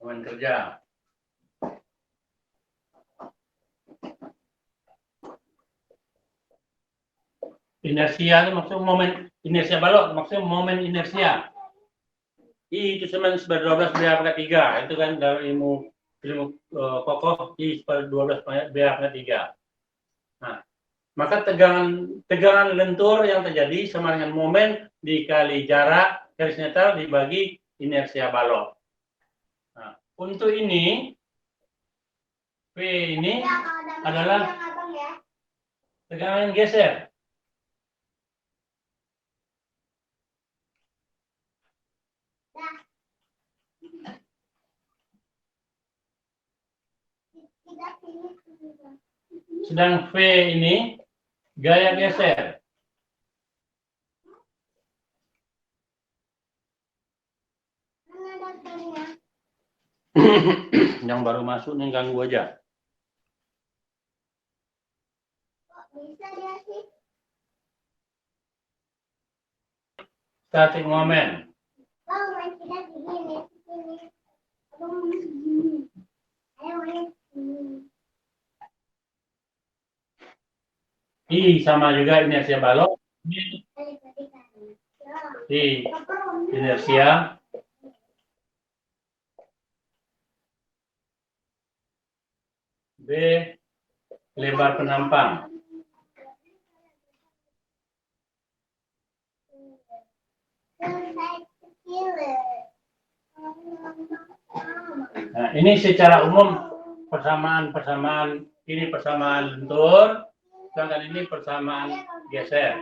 Momen kerja. Inersia itu maksudnya momen inersia balok, maksudnya momen inersia. I itu sama seper 12 B pangkat 3. Itu kan dalam ilmu kokoh I seper 12 B pangkat 3. Nah, maka tegangan lentur yang terjadi sama dengan momen dikali jarak garis netral dibagi inersia balok. Nah, untuk ini P ini adalah tegangan geser. Sedang V ini gaya geser. Yang baru masuk nih ganggu aja. Static moment. I sama juga inersia balok. I inersia. B lebar penampang. Nah, ini secara umum persamaan ini persamaan lentur, sedangkan ini persamaan geser.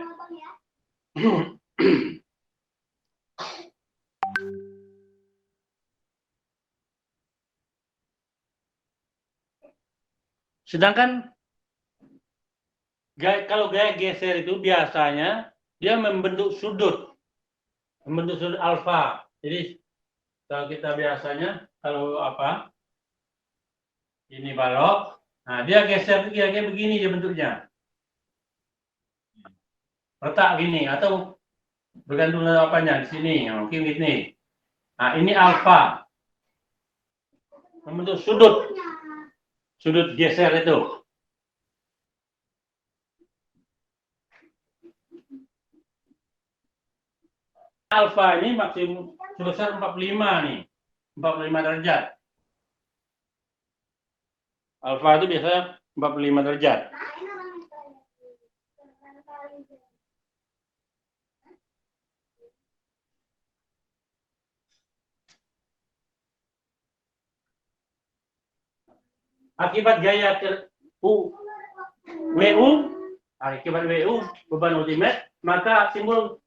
Sedangkan kalau gaya geser itu biasanya dia membentuk sudut alfa. Jadi kalau kita biasanya kalau apa ini balok, nah dia geser kira-kira begini dia bentuknya, retak gini atau bergantung dari apanya di sini, mungkin gini. Nah ini alfa membentuk sudut geser itu. Alfa ini maksimum sebesar 45 nih, 45 derajat. Alfa itu biasanya 45 derajat. Akibat gaya akibat WU beban ultimate, maka timbul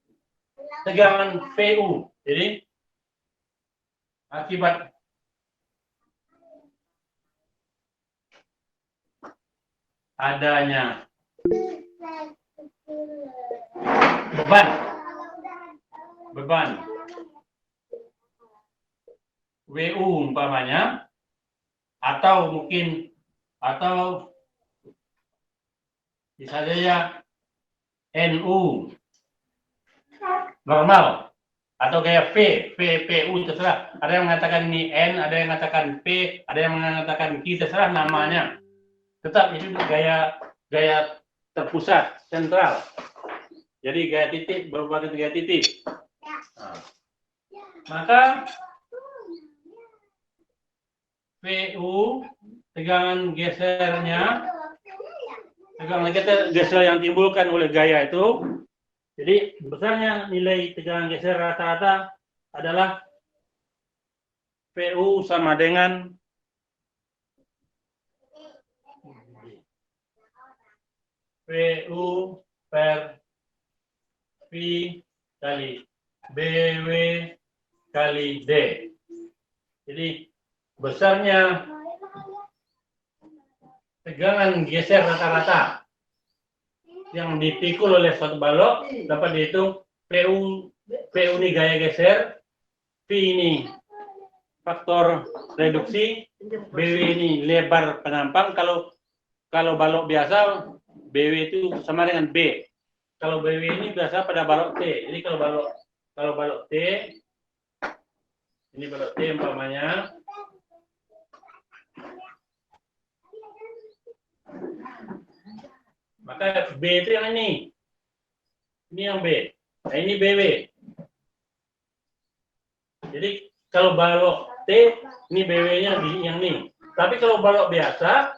tegangan VU. Jadi akibat adanya beban WU umpamanya, atau bisa saja NU normal atau kayak PU terserah. Ada yang mengatakan ini N, ada yang mengatakan P, ada yang mengatakan Q, terserah namanya. Tetap itu gaya terpusat sentral. Jadi gaya titik berubah ke gaya titik. Nah, maka PU tegangan gesernya, tegangan geser yang timbulkan oleh gaya itu. Jadi besarnya nilai tegangan geser rata-rata adalah PU sama dengan PU per V kali BW kali D. Jadi besarnya tegangan geser rata-rata yang dipikul oleh suatu balok dapat dihitung PU ini gaya geser, V ini faktor reduksi, BW ini lebar penampang. Kalau balok biasa BW itu sama dengan B. Kalau BW ini biasa pada balok T. Jadi kalau balok T, ini balok T umpamanya, Maka B itu yang ini. Ini yang B. Nah, ini BW. Jadi kalau balok T, ini BW-nya yang ini. Tapi kalau balok biasa,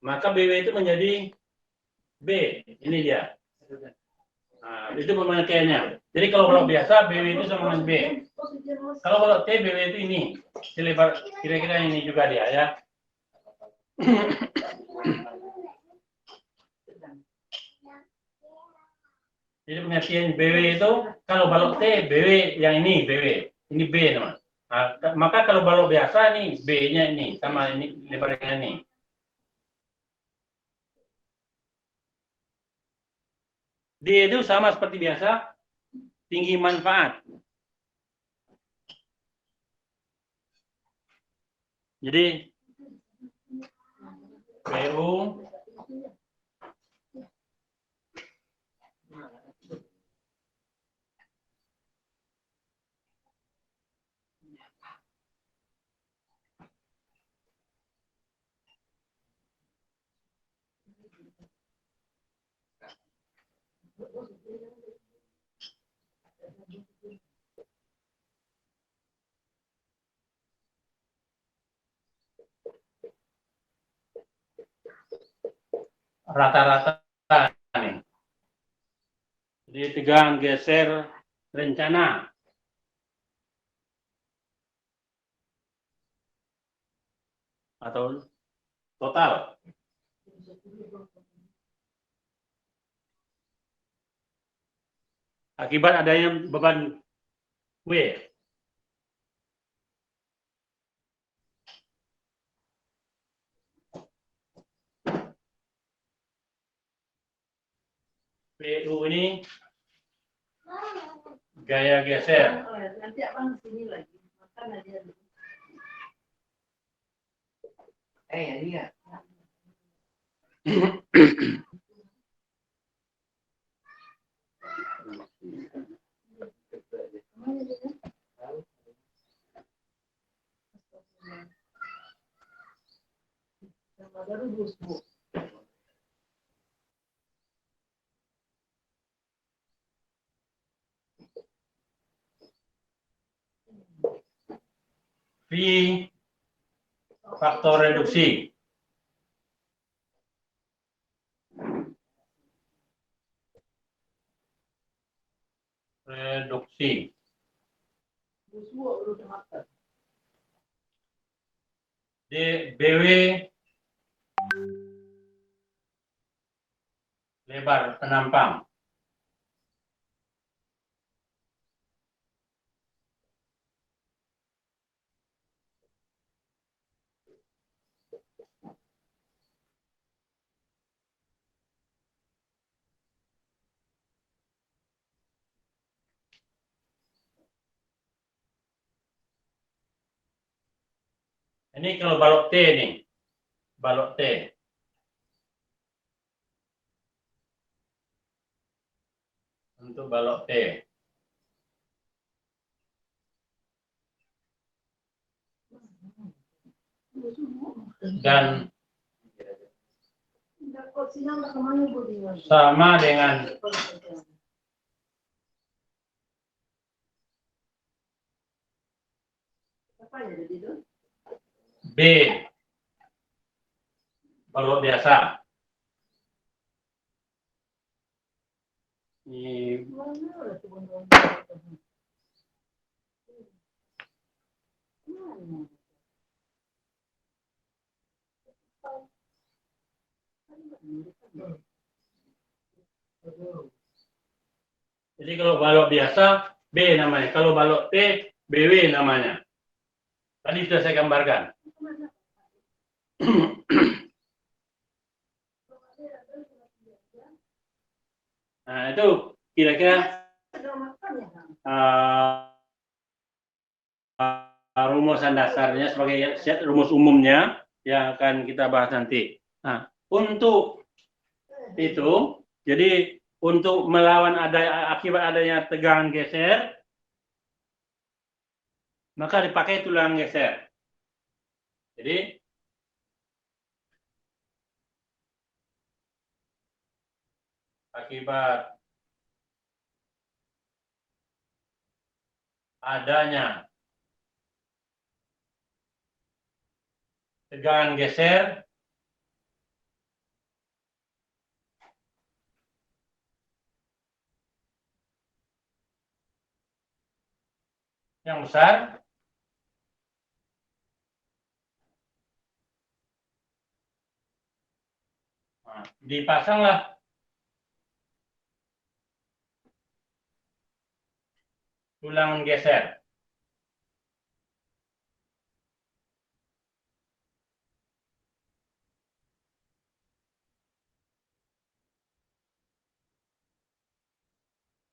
maka BW itu menjadi B. Ini dia. Nah, itu pemakaiannya. Jadi kalau balok biasa, BW itu sama dengan B. Kalau balok T, BW itu ini. Selebar kira-kira ini juga dia ya. Jadi pengertian BW itu kalau balok T, BW yang ini BW, ini B teman. Nah, maka kalau balok biasa nih B-nya ini sama ini lebarnya ini. D itu sama seperti biasa, tinggi manfaat. Jadi PU rata-rata nih. Jadi tegangan geser rencana. Atau total. Akibat adanya beban W. PU ini gaya geser. Nanti abang sini lagi. Makan aja. Ya dia. V faktor reduksi. Reduksi. D BW lebar penampang. Ini kalau balok T nih. Balok T. Untuk balok T. Dan sama dengan B balok biasa. Ini jadi kalau balok biasa B namanya, kalau balok T BW namanya. Tadi sudah saya gambarkan. Nah itu kira-kira rumusan dasarnya sebagai rumus umumnya yang akan kita bahas nanti. Nah untuk itu, jadi untuk melawan akibat adanya tegangan geser, maka dipakai tulang geser. Jadi akibat adanya tegangan geser yang besar dipasanglah tulangan geser.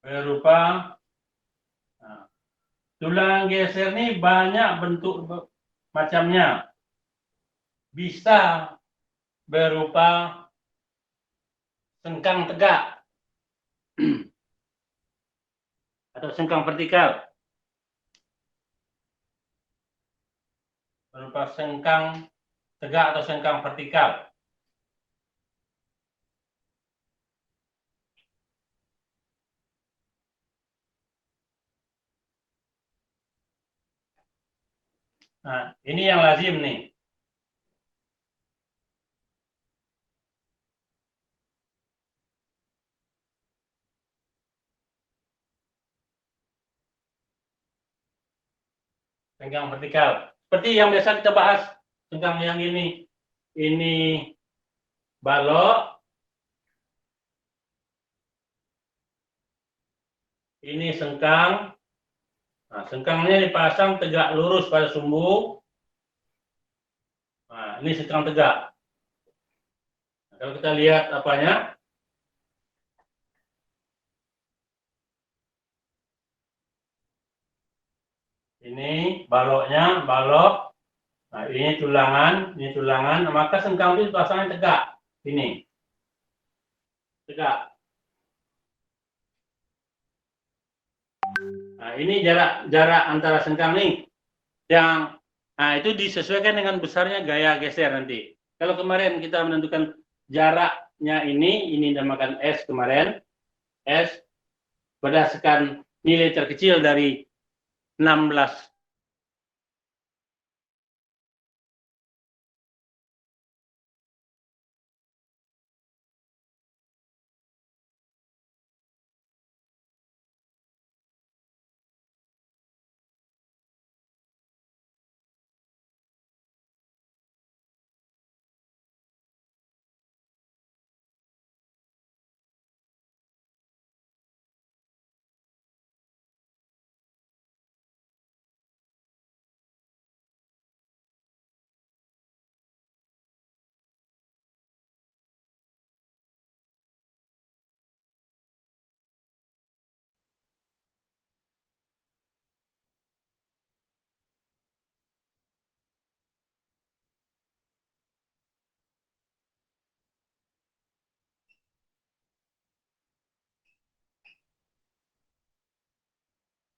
Berupa tulangan geser ini banyak bentuk macamnya. Bisa berupa sengkang tegak atau sengkang vertikal. Berupa sengkang tegak atau sengkang vertikal. Nah, ini yang lazim nih. Sengkang vertikal. Seperti yang biasa kita bahas, sengkang yang ini. Ini balok. Ini sengkang. Nah, sengkangnya dipasang tegak lurus pada sumbu. Nah, ini sengkang tegak. Nah, kalau kita lihat apanya, ini baloknya, balok. Nah, ini tulangan. Maka sengkang itu dipasangnya tegak. Ini tegak. Nah, ini jarak antara sengkang nih. Nah, itu disesuaikan dengan besarnya gaya geser nanti. Kalau kemarin kita menentukan jaraknya ini dinamakan S kemarin. S berdasarkan nilai terkecil dari 16.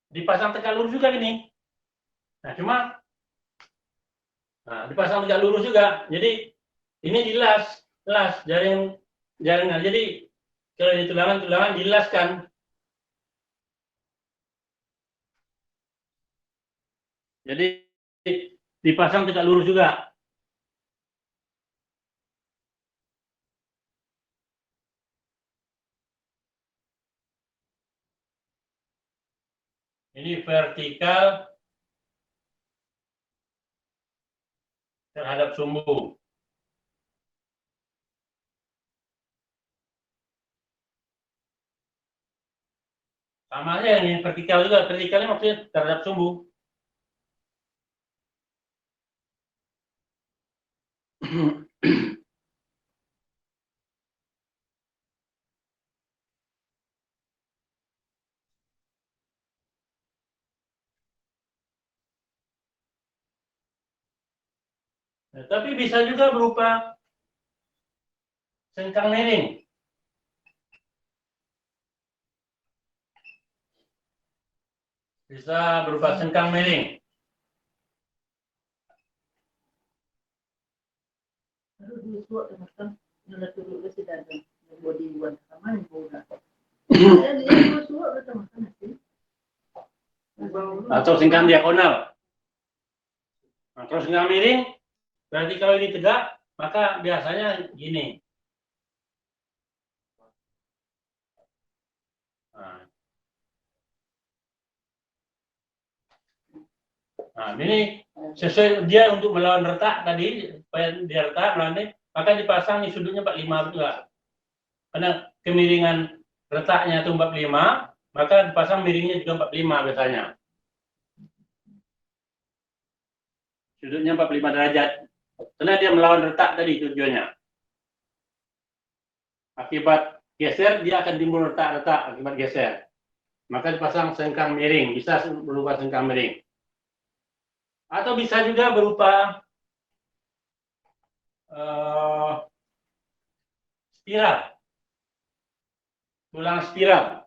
Dipasang tegak lurus juga ini. Nah, dipasang tegak lurus juga. Jadi ini dilas jaringan. Jadi kalau di tulangan dilaskan. Jadi dipasang tegak lurus juga. Ini vertikal terhadap sumbu. Sama aja yang vertikal juga. Vertikalnya maksudnya terhadap sumbu. Nah, tapi bisa juga berupa sengkang miring. Bisa berupa sengkang miring. Lalu dulu teman-teman, turun ke situ. body buat sama nih bola. Dia masuk betul makan nasi. Atau sengkang diagonal. Nah, kalau sengkang miring, berarti kalau ini tegak, maka biasanya gini. Nah, ini sesuai dia untuk melawan retak tadi, supaya dia retak melandai, maka dipasang di sudutnya 45 juga. Karena kemiringan retaknya itu 45, maka dipasang miringnya juga 45 biasanya. Sudutnya 45 derajat. Karena dia melawan retak tadi tujuannya. Akibat geser, dia akan timbul retak-retak akibat geser. Maka dipasang sengkang miring, bisa berupa sengkang miring. Atau bisa juga berupa spiral, tulang spiral.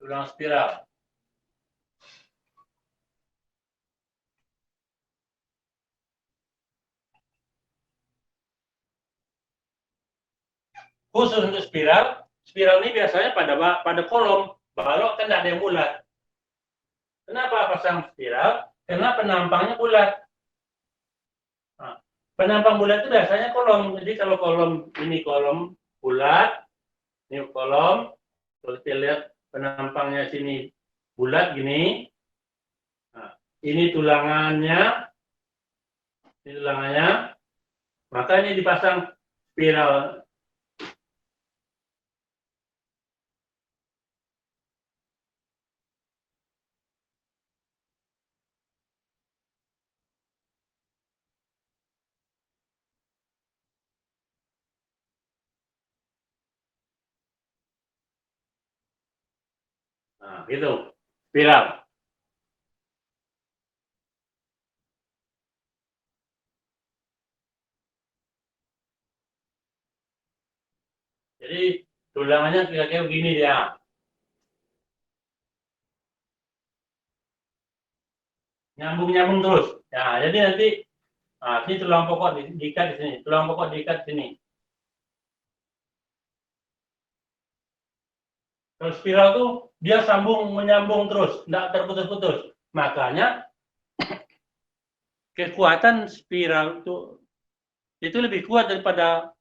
Tulang spiral. Khusus untuk spiral, spiral ini biasanya pada kolom, balok kan tidak ada yang bulat. Kenapa pasang spiral? Karena penampangnya bulat. Nah, penampang bulat itu biasanya kolom. Jadi kalau kolom ini kolom bulat, ini kolom, kalau kita lihat penampangnya sini bulat gini. Nah, ini tulangannya, maka ini dipasang spiral. Nah, gitu, spiral. Jadi tulangannya kira-kira begini dia. Nyambung-nyambung terus. Nah, jadi nanti ini tulang pokok diikat di sini, tulang pokok diikat di sini. Kalau spiral tuh dia menyambung terus, tidak terputus-putus. Makanya kekuatan spiral itu lebih kuat daripada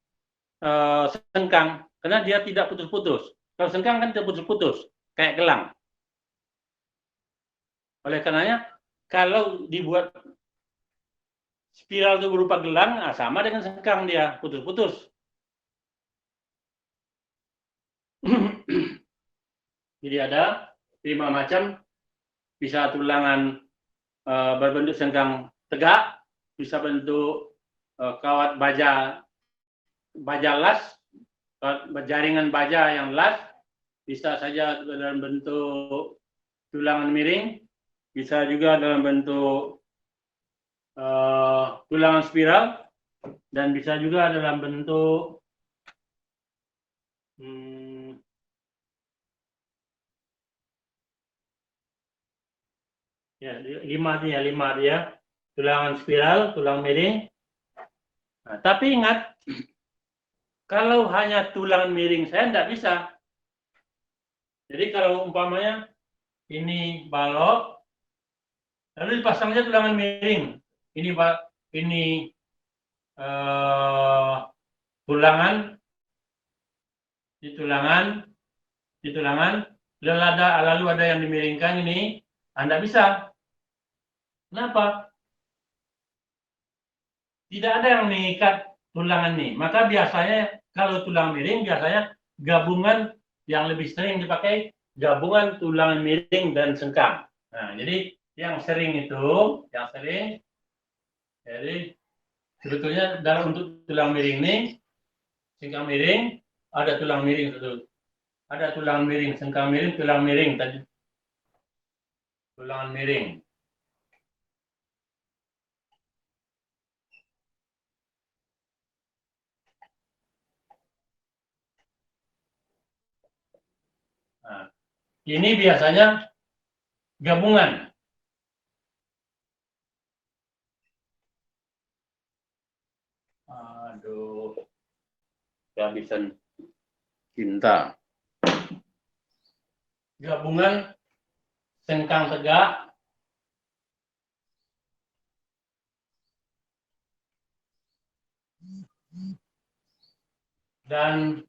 sengkang, karena dia tidak putus-putus. Kalau sengkang kan terputus-putus, kayak gelang. Oleh karenanya, kalau dibuat spiral itu berupa gelang, sama dengan sengkang dia putus-putus. Jadi ada 5 macam, bisa tulangan berbentuk sengkang tegak, bisa bentuk kawat baja las, jaringan baja yang las, bisa saja dalam bentuk tulangan miring, bisa juga dalam bentuk tulangan spiral, dan bisa juga dalam bentuk ya, 5 dia, tulangan spiral, tulang miring. Nah, tapi ingat, kalau hanya tulang miring saya tidak bisa. Jadi kalau umpamanya ini balok, lalu dipasangnya tulangan miring. Ini tulangan, di tulangan, lalu ada yang dimiringkan ini, Anda bisa. Kenapa? Tidak ada yang mengikat tulangan ini. Maka biasanya kalau tulang miring biasanya gabungan yang lebih sering dipakai gabungan tulangan miring dan sengkang. Nah, jadi yang sering, jadi sebetulnya dalam untuk tulang miring ini, sengkang miring, ada tulang miring ada tulang miring, sengkang miring, tulang miring tadi, tulangan miring. Nah, ini biasanya gabungan. kehabisan cinta. Gabungan sengkang tegak dan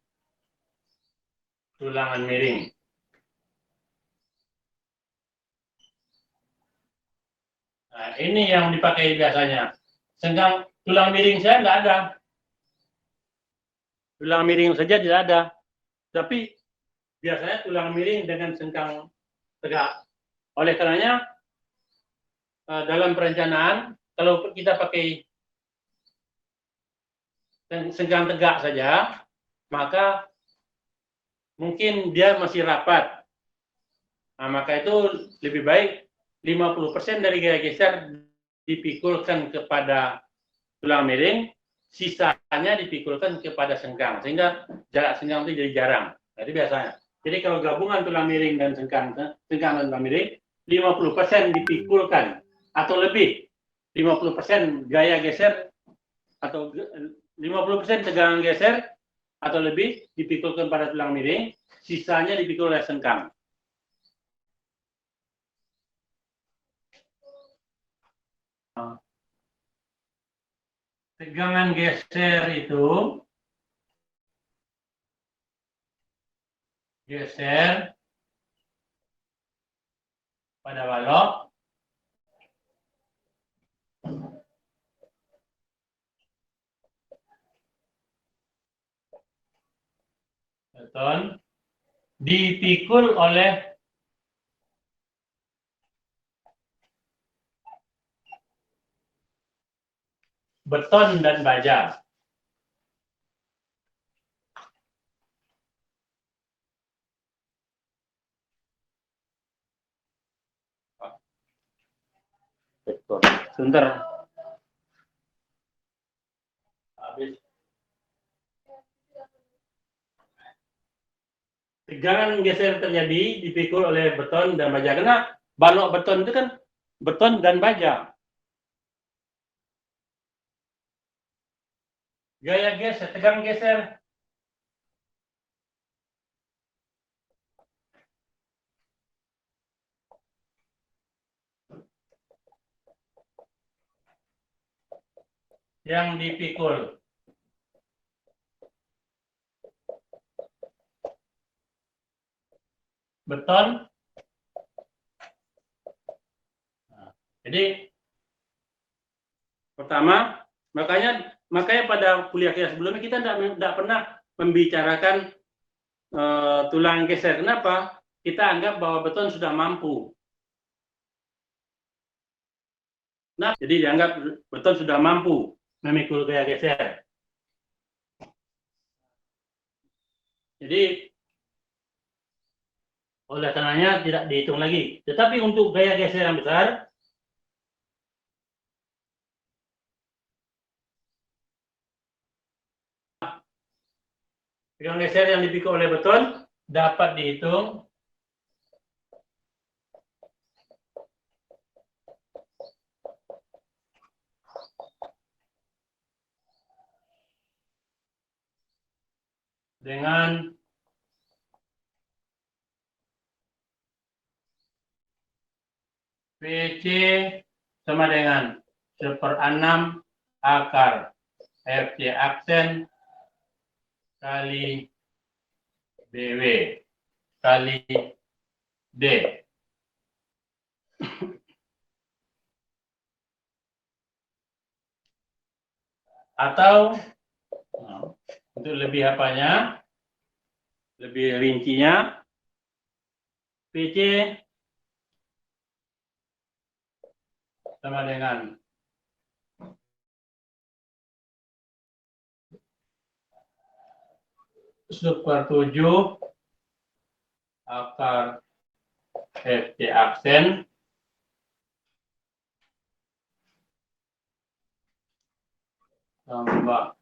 tulangan miring. Nah, ini yang dipakai biasanya. Sengkang tulang miring saya nggak ada. Tulang miring saja tidak ada. Tapi biasanya tulang miring dengan sengkang tegak. Oleh karenanya dalam perencanaan kalau kita pakai sengkang tegak saja, maka mungkin dia masih rapat. Nah, maka itu lebih baik 50% dari gaya geser dipikulkan kepada tulang miring, sisanya dipikulkan kepada sengkang, sehingga jarak sengkang itu jadi jarang. Jadi biasanya. Jadi kalau gabungan tulang miring dan sengkang dan tulang miring, 50% dipikulkan atau lebih, 50% gaya geser atau 50% tegangan geser atau lebih dipikulkan pada tulang miring, sisanya dipikul oleh sengkang. Tegangan geser itu geser pada balok beton dipikul oleh beton dan baja. Beton. Sebentar. Habis. Tegangan geser terjadi dipikul oleh beton dan baja. Karena balok beton itu kan beton dan baja. Gaya geser, tegangan geser. Yang dipikul. Beton. Nah, jadi pertama, makanya pada kuliah kita sebelumnya kita tidak pernah membicarakan tulang geser. Kenapa? Kita anggap bahwa beton sudah mampu. Nah, jadi dianggap beton sudah mampu memikul gaya geser. Jadi oleh karenanya tidak dihitung lagi. Tetapi untuk gaya geser yang besar, tegangan geser yang dipikul oleh beton dapat dihitung dengan PC sama dengan 1/6 akar FC aksen kali BW kali D. Atau untuk lebih apanya, lebih rincinya, PC sama dengan 1/7 akar FC aksen tambah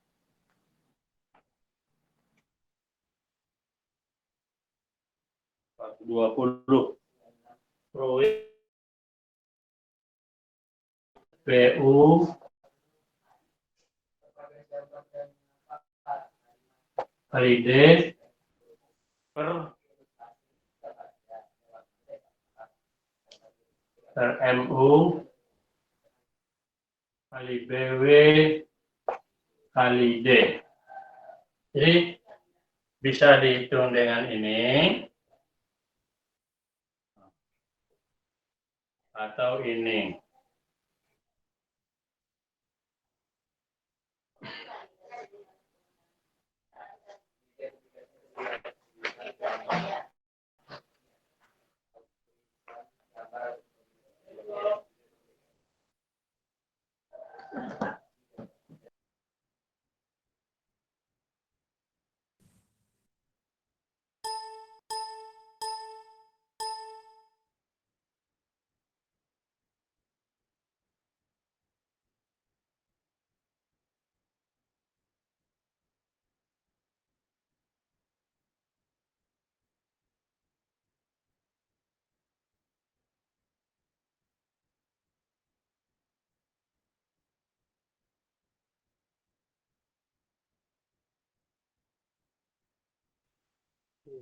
20 PU kali D per MU kali BW kali D. Jadi bisa dihitung dengan ini atau ini.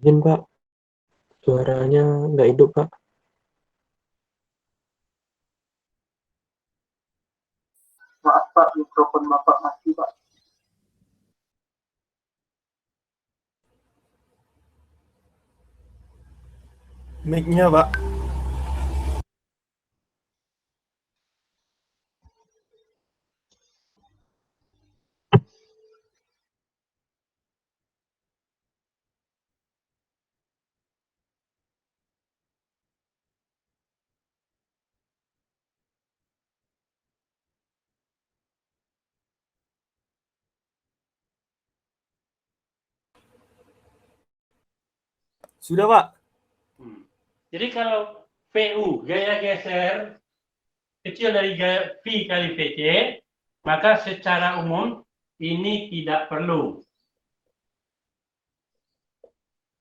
Izin Pak, suaranya nggak hidup Pak. Maaf Pak, mikrofon Bapak mati Pak. Mic-nya Pak. Sudah Pak. Jadi kalau PU, gaya geser kecil dari gaya V kali VC, maka secara umum ini tidak perlu.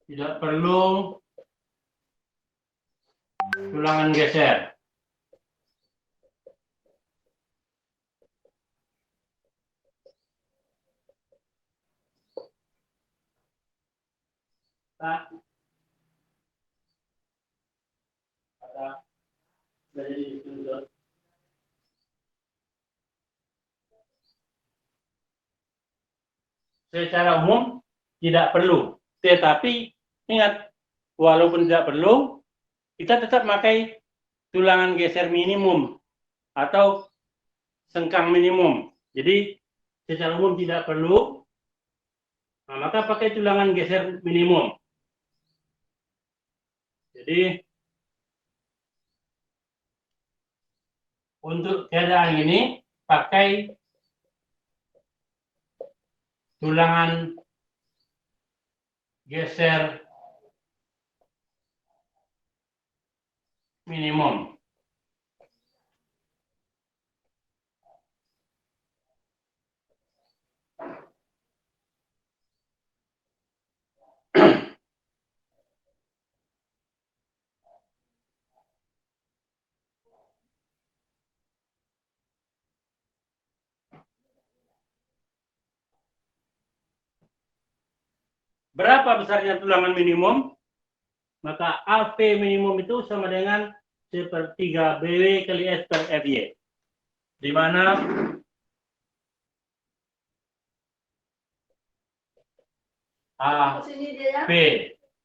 Tidak perlu tulangan geser. Nah, secara umum tidak perlu. Tetapi ingat, walaupun tidak perlu, kita tetap pakai tulangan geser minimum atau sengkang minimum. Jadi secara umum tidak perlu, nah, maka pakai tulangan geser minimum. Jadi untuk keadaan ini pakai tulangan geser minimum. Berapa besarnya tulangan minimum? Maka AP minimum itu sama dengan sepertiga BW kali S per FY. Di mana AP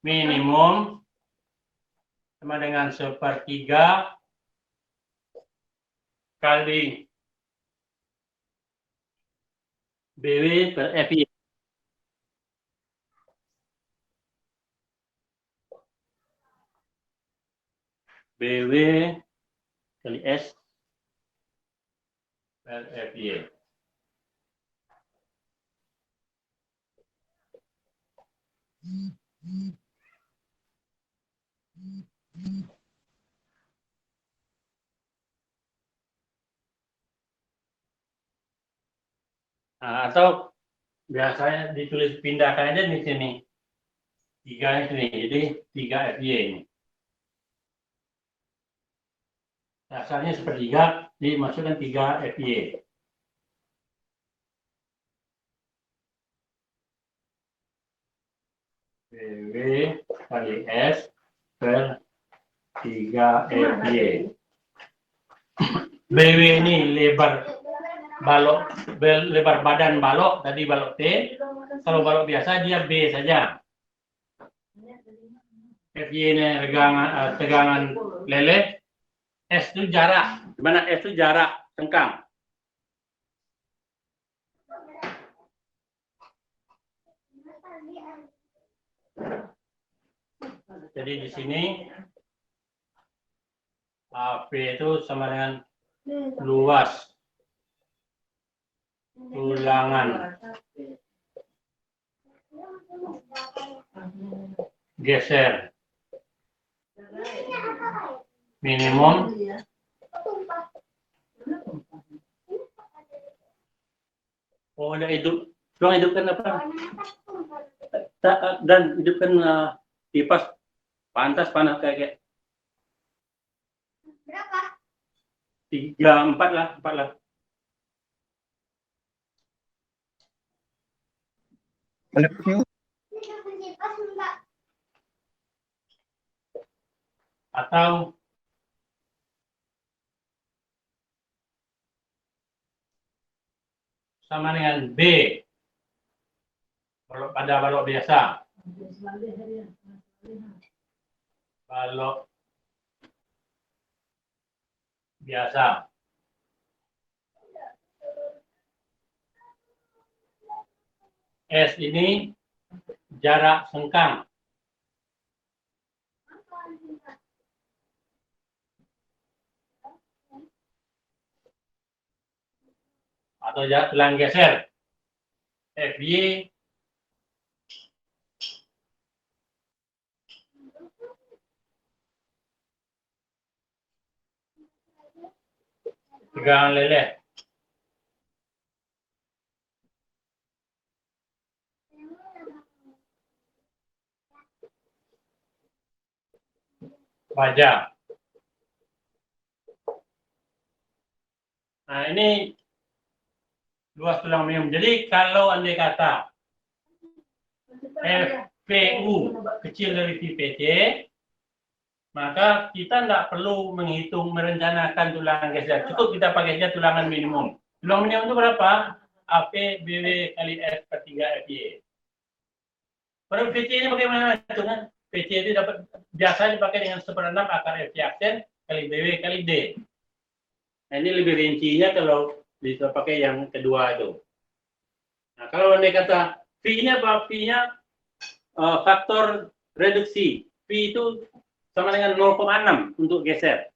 minimum sama dengan sepertiga kali BW per FY. BW kali S per FY. Nah, atau biasanya ditulis pindahkan aja di sini. 3 ini, jadi 3 FY ini. Dasarnya sepertiga, dimasukkan 3 FY. BW kali S per 3FY. BW ini lebar balok, lebar badan balok, tadi balok T. Kalau balok biasa dia B saja. FY ini tegangan lele. S itu jarak. Di mana S itu jarak sengkang. Jadi di sini AP itu sama dengan luas tulangan geser minimum udah hidup, tuang hidupkan apa? Dan hidupkan kipas pantas panas kayak Berapa? 3, 4 lah, 4 lah. Atau sama dengan B kalau pada balok biasa. Balok biasa. S ini jarak sengkang. Atau jarak tulang geser. FY tegangan lele. Baja. Nah, ini luas tulang minimum. Jadi kalau andai kata FPU kecil dari VPC, maka kita tidak perlu merencanakan tulangan geser. Cukup kita pakai saja tulangan minimum. Tulangan minimum itu berapa? AP BW kali S per 3FY. Pada VC ini bagaimana? Kan? VC itu dapat biasa dipakai dengan 1/6 akar FY aksen kali BW kali D. Nah, ini lebih rincinya kalau bisa pakai yang kedua itu. Nah, kalau andai kata V-nya apa? V-nya faktor reduksi. V itu sama dengan 0,6 untuk geser.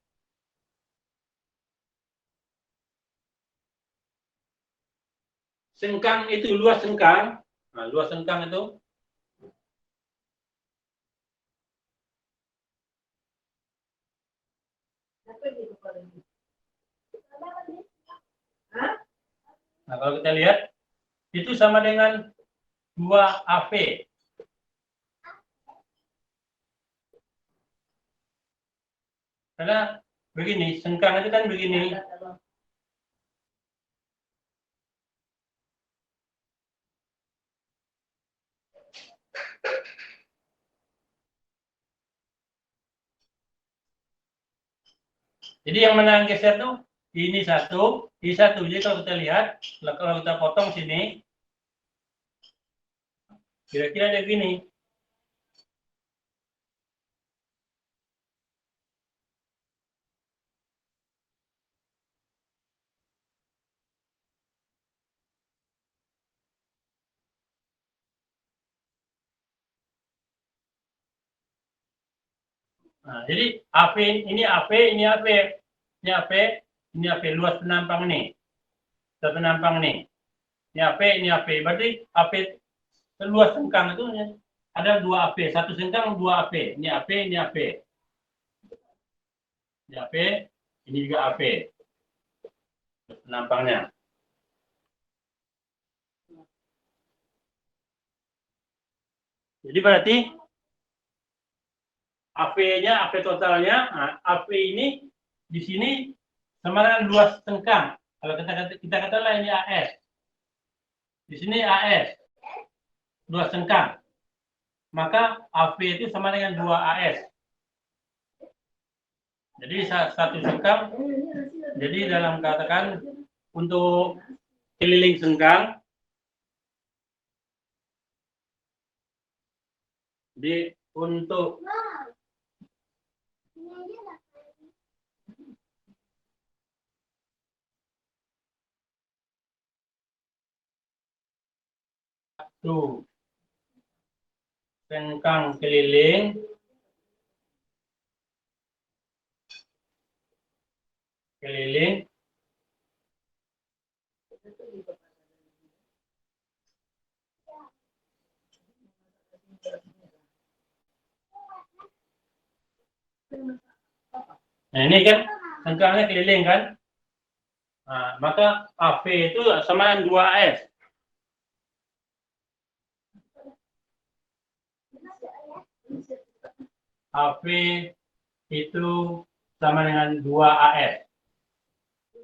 Sengkang itu luas sengkang. Nah, luas sengkang itu nah, kalau kita lihat itu sama dengan 2 AV. Karena begini, sengkang itu kan begini. Jadi yang mana yang geser tuh ini satu, ini satu. Jadi kalau kita lihat, kalau kita potong sini, kira-kira ada gini. Nah, jadi AP ini AP, ini AP, ini AP, ini AP luas penampang ini, luas penampang ini, ini AP, ini AP. Berarti AP luas sengkang itu ada 2 AP, satu sengkang 2 AP, ini AP, ini AP, ini AP, ini juga AP, penampangnya. Jadi berarti AP-nya, AP totalnya, nah, AP ini di sini sama dengan luas sengkang. Kalau kita katakanlah ini AS, di sini AS, luas sengkang. maka AV itu sama dengan 2AS. Jadi satu sengkang, jadi dalam katakan untuk keliling sengkang, untuk satu sengkang keliling nah ini kan sengkangnya keliling kan, nah, maka AV itu sama dengan 2AS. AV itu sama dengan 2AS.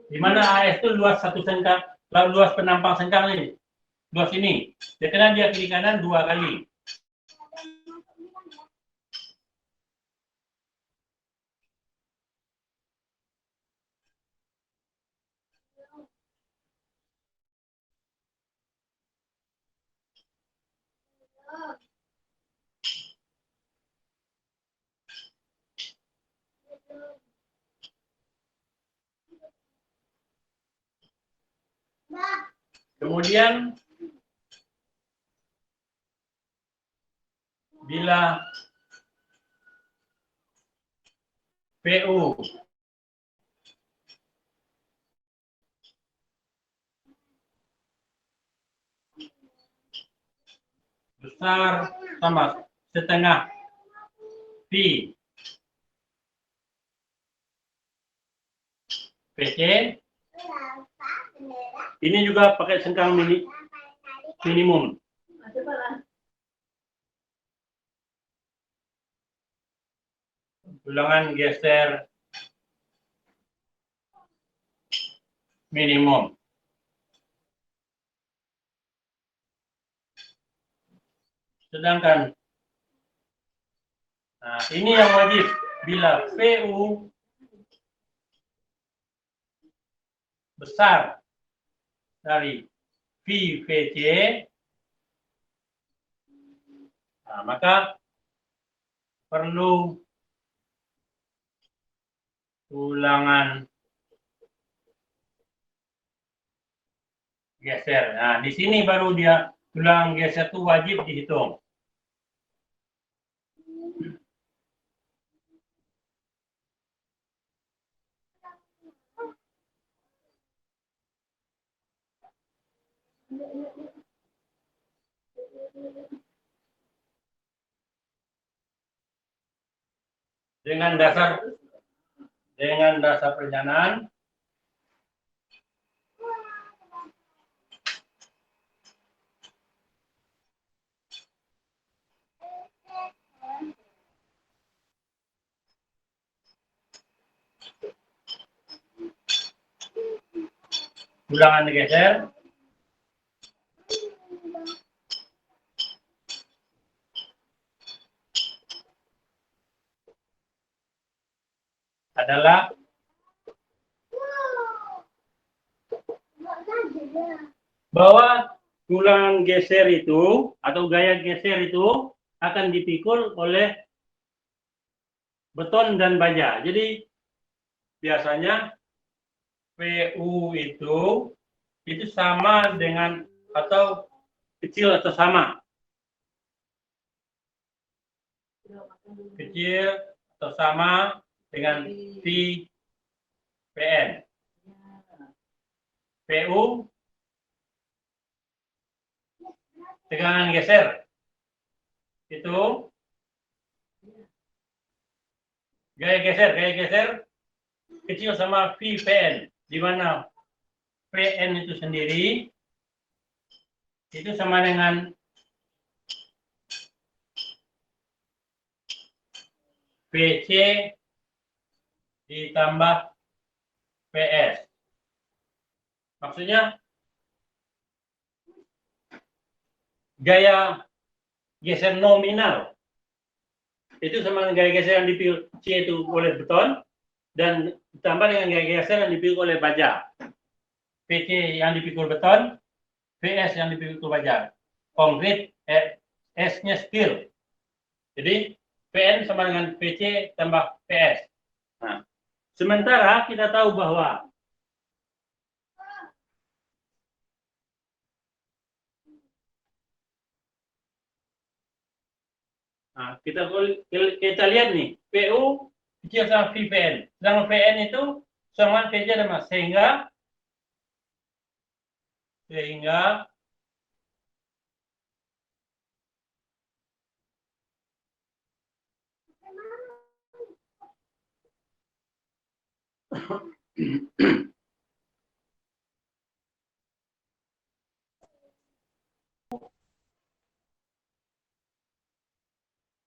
Di mana AS itu luas satu sengkang, luas penampang sengkang ini. Luas ini. Ya, karena dia kiri kanan 2 kali. Kemudian bila PU besar sama setengah P PC, ini juga pakai sengkang minimum. Ulangan geser minimum. Sedangkan nah, ini yang wajib bila PU besar dari VVC, nah, maka perlu ulangan geser. Nah, di sini baru dia ulangan geser itu wajib dihitung. Dengan dasar perencanaan ulangan geser adalah bahwa ulangan geser itu atau gaya geser itu akan dipikul oleh beton dan baja. Jadi biasanya PU itu sama dengan atau kecil atau sama. Kecil atau sama dengan VPN. PU tegangan geser itu gaya geser kecil sama VPN, di mana PN itu sendiri itu sama dengan PC ditambah PS. Maksudnya gaya geser nominal. Itu sama dengan gaya geser yang dipikul C itu oleh beton, dan ditambah dengan gaya geser yang dipikul oleh baja. PC yang dipikul beton, PS yang dipikul baja. Konkret, S-nya steel. Jadi, PN sama dengan PC tambah PS. Nah, sementara kita tahu bahwa kita lihat nih, PU kecil sama VPN. Sedangkan PN itu sama PC ada mas, sehingga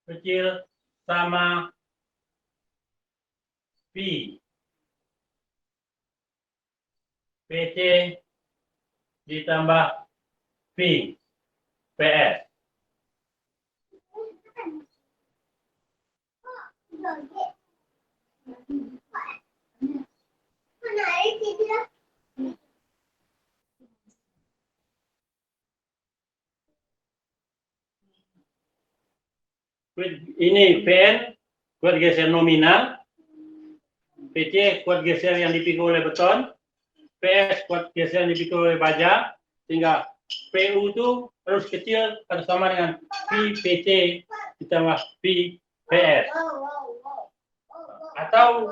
kecil sama V. PC ditambah V. PS. Ini PN kuat geser nominal, PC kuat geser yang dipikul oleh beton, PS kuat geser yang dipikul oleh baja, sehingga PU itu harus kecil atau sama dengan V PC ditambah V PS. Atau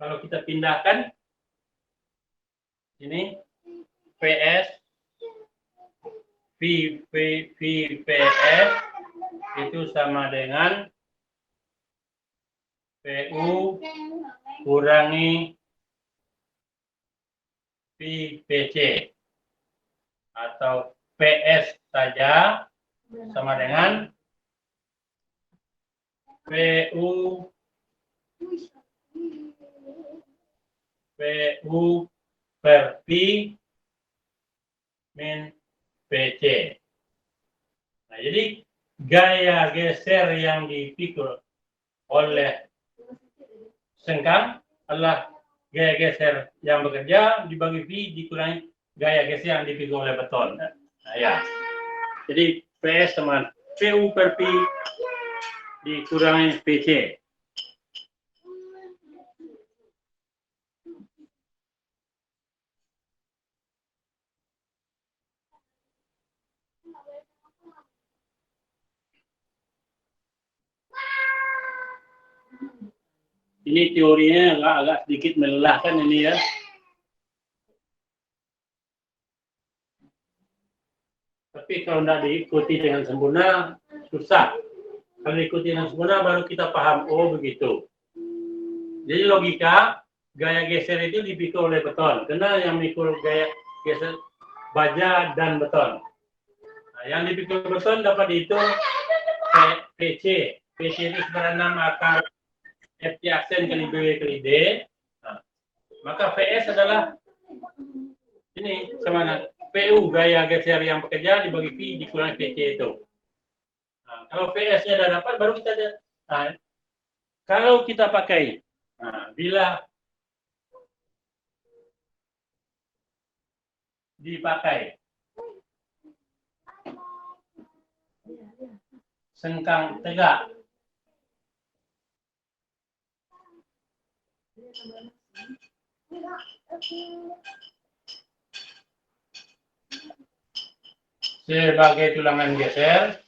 kalau kita pindahkan ini PS VPS itu sama dengan PU kurangi VPC, atau PS saja sama dengan PU per P min PC. Nah, jadi gaya geser yang dipikul oleh sengkang adalah gaya geser yang bekerja dibagi V dikurangi gaya geser yang dipikul oleh beton. Nah, ya. Jadi PS sama PU per P dikurangi PC. Ini teorinya agak sedikit melelahkan ini ya. Tapi kalau tidak diikuti dengan sempurna, susah. Kalau diikuti dengan sempurna, baru kita paham, oh begitu. Jadi logika, gaya geser itu dipikul oleh beton. Karena yang mikul gaya geser baja dan beton. Nah, yang dipikul beton dapat dihitung PC. PC itu sebenarnya 6 akar FT aksen kali B kali D. Nah, maka VS adalah ini sama dengan PU gaya geser yang bekerja dibagi V dikurangi PC itu. Nah, kalau VS-nya sudah dapat, baru kita kalau kita pakai, bila dipakai sengkang tegak, sebagai tulangan geser,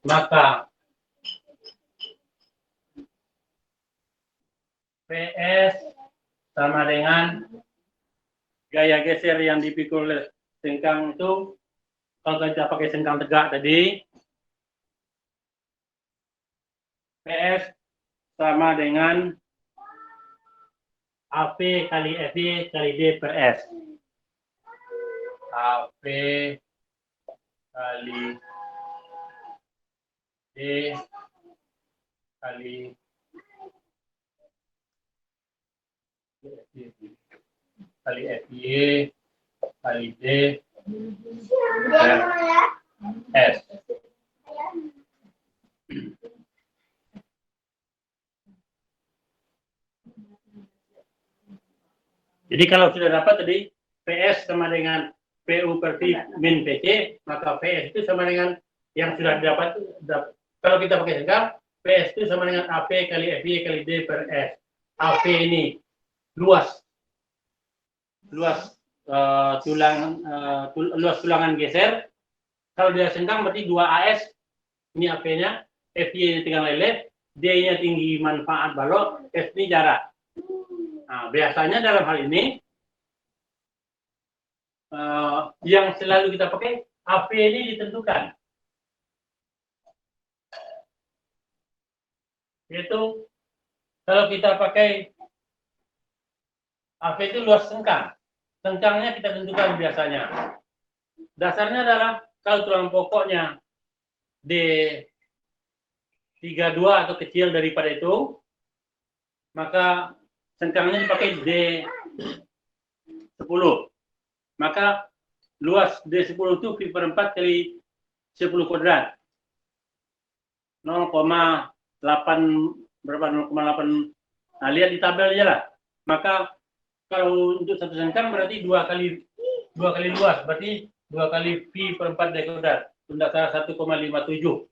maka PS sama dengan gaya geser yang dipikul oleh sengkang itu. Kalau kita pakai sengkang tegak tadi, PS sama dengan AP kali FY kali D per S. AP kali D kali kali FY kali D per S. Jadi kalau sudah dapat tadi PS sama dengan PU per V min PC, maka PS itu sama dengan yang sudah dapat. Kalau kita pakai sengkang, PS itu sama dengan AP kali FY kali D per S. AP ini luas tulangan geser. Kalau dia sengkang berarti 2 AS, ini AP-nya, FY tegang lele, D-nya tinggi manfaat balok, S ini jarak. Nah, biasanya dalam hal ini yang selalu kita pakai AP ini ditentukan. Yaitu kalau kita pakai AP itu luas sengkang. Sengkangnya kita tentukan biasanya. Dasarnya adalah kalau tulang pokoknya D32 atau kecil daripada itu, maka sengkangnya dipakai D10. Maka luas D10 itu V per 4 kali 10 kuadrat. 0,8 berapa 0,8. Nah, lihat di tabel aja lah. Maka kalau untuk satu sengkang berarti dua kali luas, berarti 2 kali V per 4 D kuadrat. Tidak salah 1,57.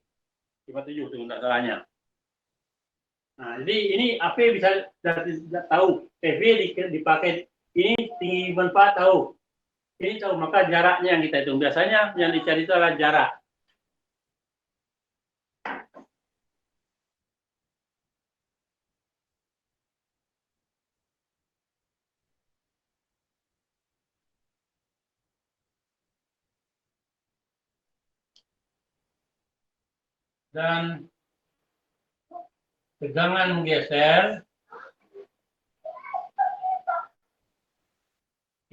57 itu tidak salahnya. Nah, jadi ini AP bisa tahu, PV dipakai ini tinggi manfaat tahu. Ini tahu, maka jaraknya yang kita hitung. Biasanya yang dicari itu adalah jarak. Dan tegangan menggeser.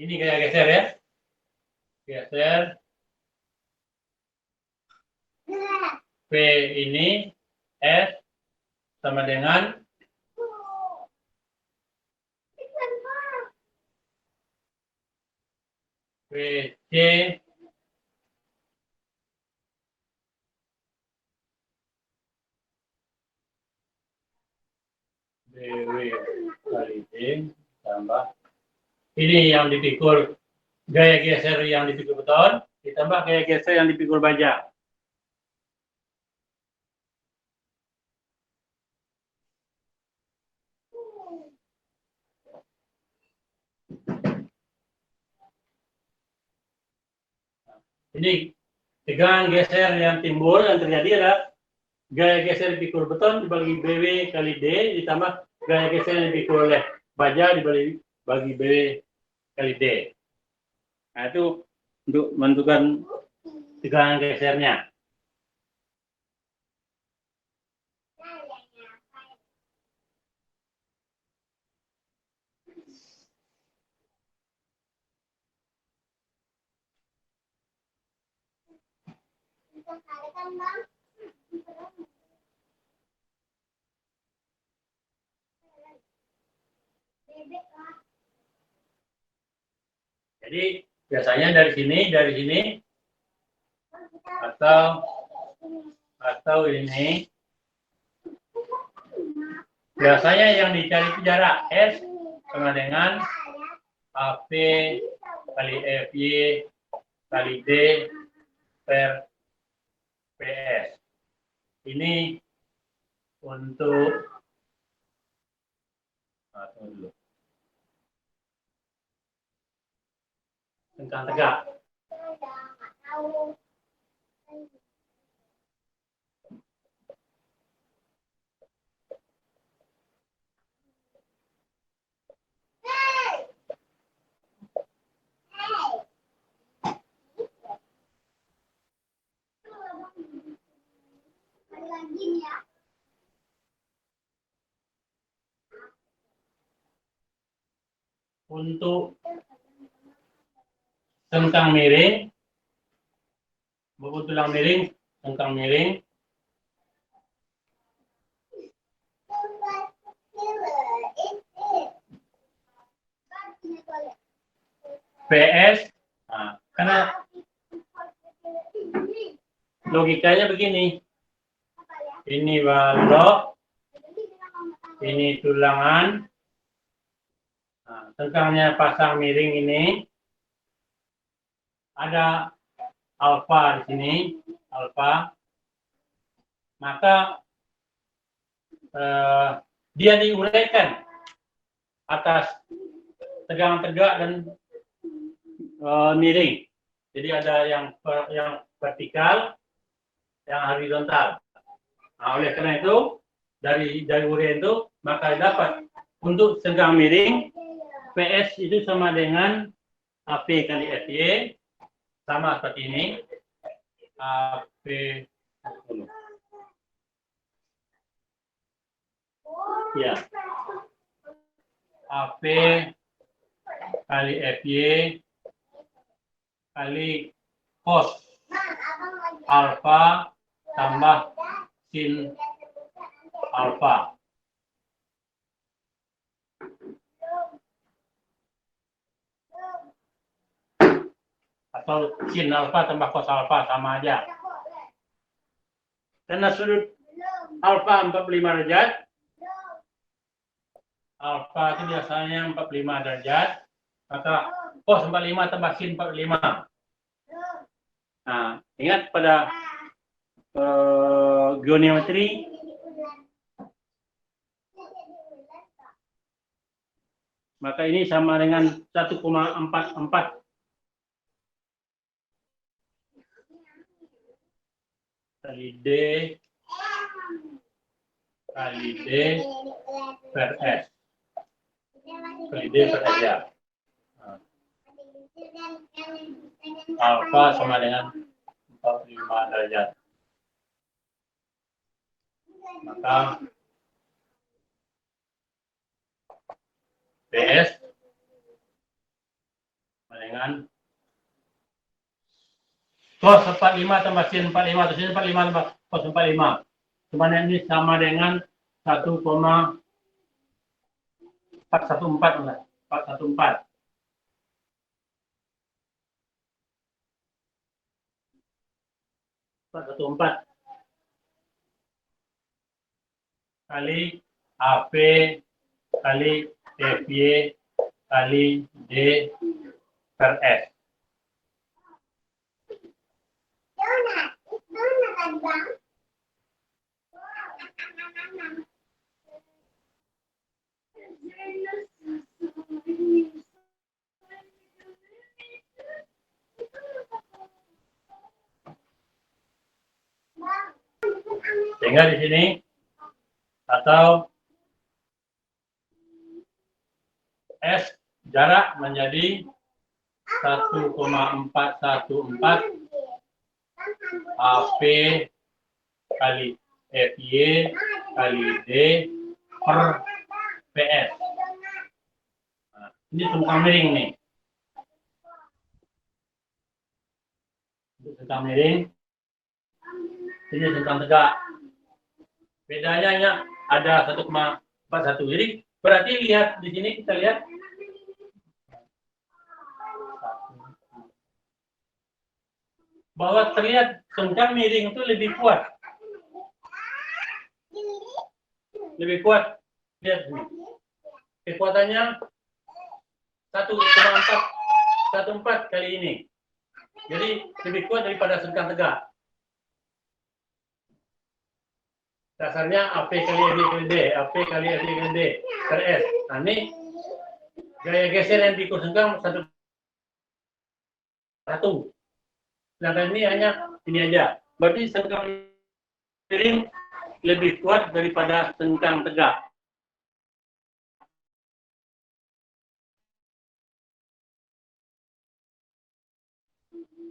Ini gaya geser ya. Geser. P ini S sama dengan PC BW kali D tambah ini yang dipikul gaya geser yang dipikul beton ditambah gaya geser yang dipikul baja. Ini tegangan geser yang timbul yang terjadi adalah gaya geser dipikul beton dibagi BW kali D ditambah gaya geser yang dipikul oleh baja dibagi BW kali D. Nah, itu untuk menentukan tegangan gesernya. Jadi biasanya dari sini atau ini biasanya yang dicari itu jarak S sama dengan AP kali FY kali D per PS. Ini untuk tunggu dulu. Sengkang tegak. Untuk sengkang miring, buku tulang miring, sengkang miring, PS, nah, karena logikanya begini, ini balok, ini tulangan, nah, sengkangnya pasang miring ini, ada alfa di sini, alfa, maka dia diuraikan atas tegak dan miring. Jadi ada yang vertikal, yang horizontal. Nah, oleh karena itu dari uraian itu maka dapat untuk sengkang miring PS itu sama dengan AP kali FY sama seperti ini. AP ya. AP kali FY kali cos alfa tambah sin alfa. Atau sin alfa tambah cos alfa sama aja. Karena sudut alfa 45 derajat, alfa itu biasanya 45 derajat, maka cos 45 tambah sin 45. Nah, ingat pada geometri maka ini sama dengan 1,44 kali D per S kali D per S ya. Alfa sama dengan 45 derajat. Maka PS sama dengan cos 45 tambah sin 45 atau sin 45 tambah cos 45. Sebenarnya ini sama dengan 1,414. 414. Kali AP kali FY kali D per S. Sehingga di sini atau S jarak menjadi 1,414 AP kali FY kali D per PS. Nah, ini sengkang miring nih. Untuk sengkang miring, ini sengkang tegak. Bedanya ada 1,41. Jadi berarti lihat di sini kita lihat bahwa terlihat sengkang miring itu lebih kuat. Lebih kuat. Lihat sini. Kekuatannya 1,414 kali ini. Jadi lebih kuat daripada sengkang tegak. Dasarnya AP kali FY kali D, AP kali FY kali D per S. Nah, ini gaya geser yang diukur sengkang satu. Sedangkan ini hanya ini aja. Berarti sengkang miring lebih kuat daripada sengkang tegak.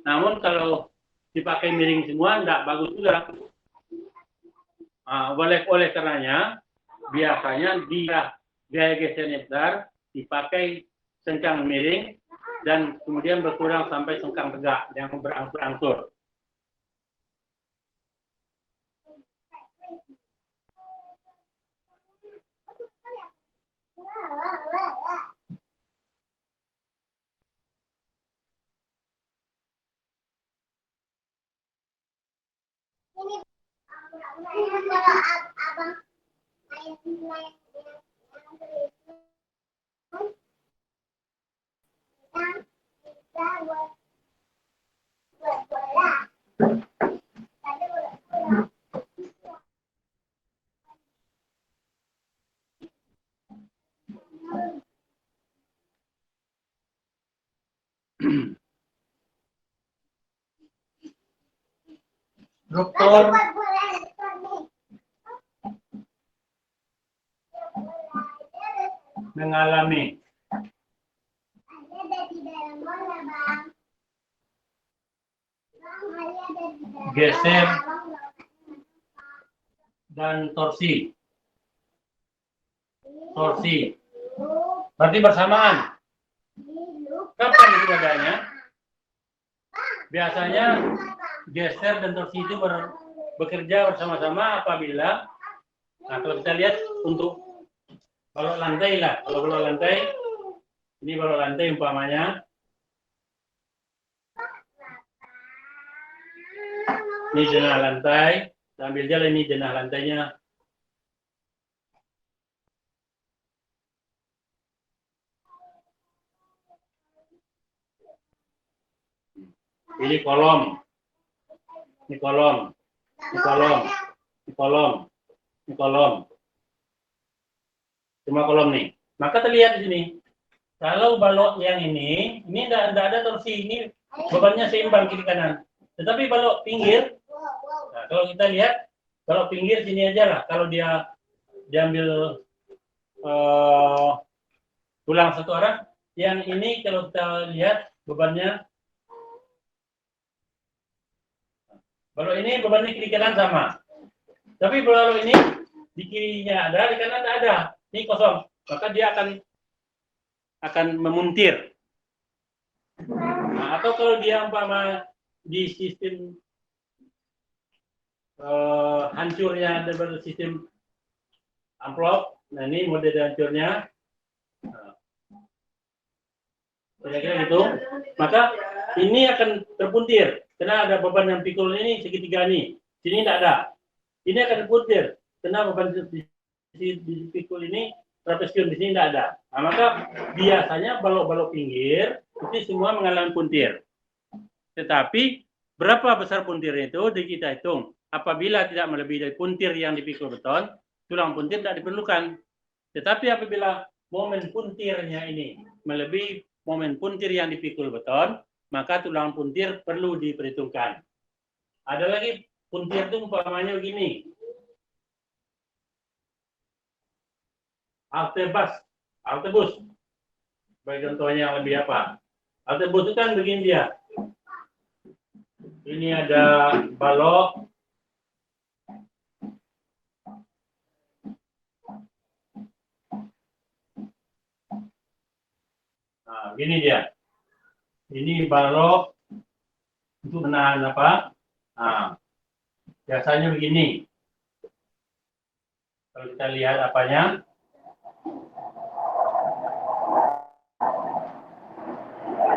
Namun kalau dipakai miring semua enggak bagus juga. Oleh karenanya biasanya gaya gesernya besar dipakai sengkang miring dan kemudian berkurang sampai sengkang tegak yang berangsur-angsur. Struktur mengalami geser dan torsi. Torsi. Berarti bersamaan. Kapan itu adanya? Biasanya geser dan torsi itu bekerja bersama-sama apabila, nah kalau kita lihat untuk balok lantai lah, kalau balok lantai, ini balok lantai umpamanya, ini jenah lantai, sambil jalan ini jenah lantainya. Ini kolom, ini kolom, ini kolom, ini kolom, ini kolom. Cuma kolom nih. Maka terlihat di sini. Kalau balok yang ini tidak ada torsi, ini bebannya seimbang kiri kanan. Tetapi balok pinggir, nah, kalau kita lihat, balok pinggir sini aja lah. Kalau dia diambil tulang satu arah, yang ini kalau kita lihat bebannya, balok ini bebannya kiri kanan sama. Tapi balok ini di kirinya ada, di kanan tidak ada. Ini kosong. Maka dia akan memuntir. Nah, atau kalau dia umpama di sistem hancurnya ada sistem amplop, nah ini model hancurnya, kira-kira gitu, maka ini akan terpuntir karena ada beban yang pikul ini segitiga ini, sini tidak ada, ini akan terpuntir karena beban di pikul ini trapesium, di sini tidak ada. Nah, maka biasanya balok-balok pinggir itu semua mengalami puntir. Tetapi berapa besar puntirnya itu kita hitung. Apabila tidak melebihi dari puntir yang dipikul beton, tulang puntir tidak diperlukan. Tetapi apabila momen puntirnya ini melebihi momen puntir yang dipikul beton, maka tulang puntir perlu diperhitungkan. Ada lagi puntir itu umpamanya begini. Altebus. Bagi contohnya yang lebih apa? Altebus itu kan begini dia. Ini ada balok. Nah, gini dia. Ini balok untuk menahan apa? Nah, biasanya begini. Kalau kita lihat apanya?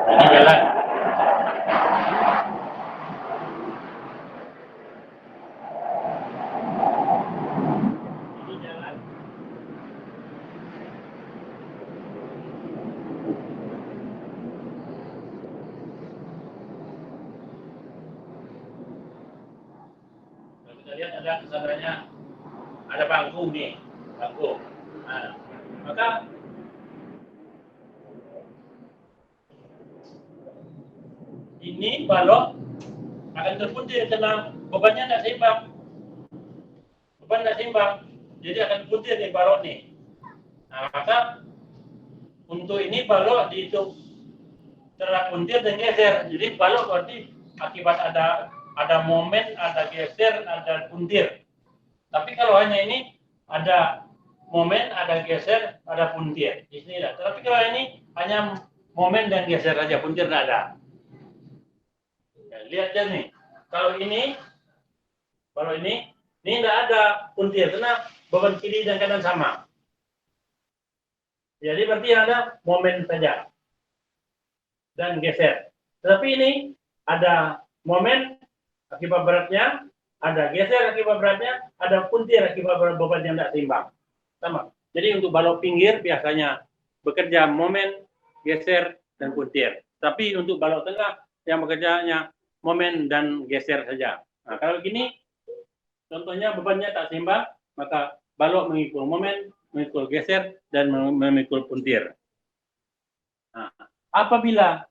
Ini jalan. Ini jalan. Kalau kita lihat ada kesananya, ada bangku nih, bangku. Nah, maka ini balok akan terpuntir karena bebannya tidak seimbang. Beban tidak seimbang, jadi akan puntir di balok nih. Nah, maka untuk ini balok dihitung terpuntir dan geser. Jadi balok berarti akibat ada momen, ada geser, ada puntir. Tapi kalau hanya ini ada momen, ada geser, ada puntir. Di sini ada. Tapi kalau ini hanya momen dan geser saja, puntir tidak ada. Ya, lihat aja nih. Kalau ini tidak ada puntir karena beban kiri dan kanan sama. Jadi berarti ada momen saja dan geser. Tetapi ini ada momen akibat beratnya, ada geser akibat beratnya, ada puntir akibat beban yang tidak seimbang. Sama. Jadi untuk balok pinggir biasanya bekerja momen, geser, dan puntir. Tapi untuk balok tengah yang bekerjanya momen dan geser saja. Nah, kalau gini, contohnya bebannya tak seimbang, maka balok mengikul momen, mengikul geser, dan memikul puntir. Nah, apabila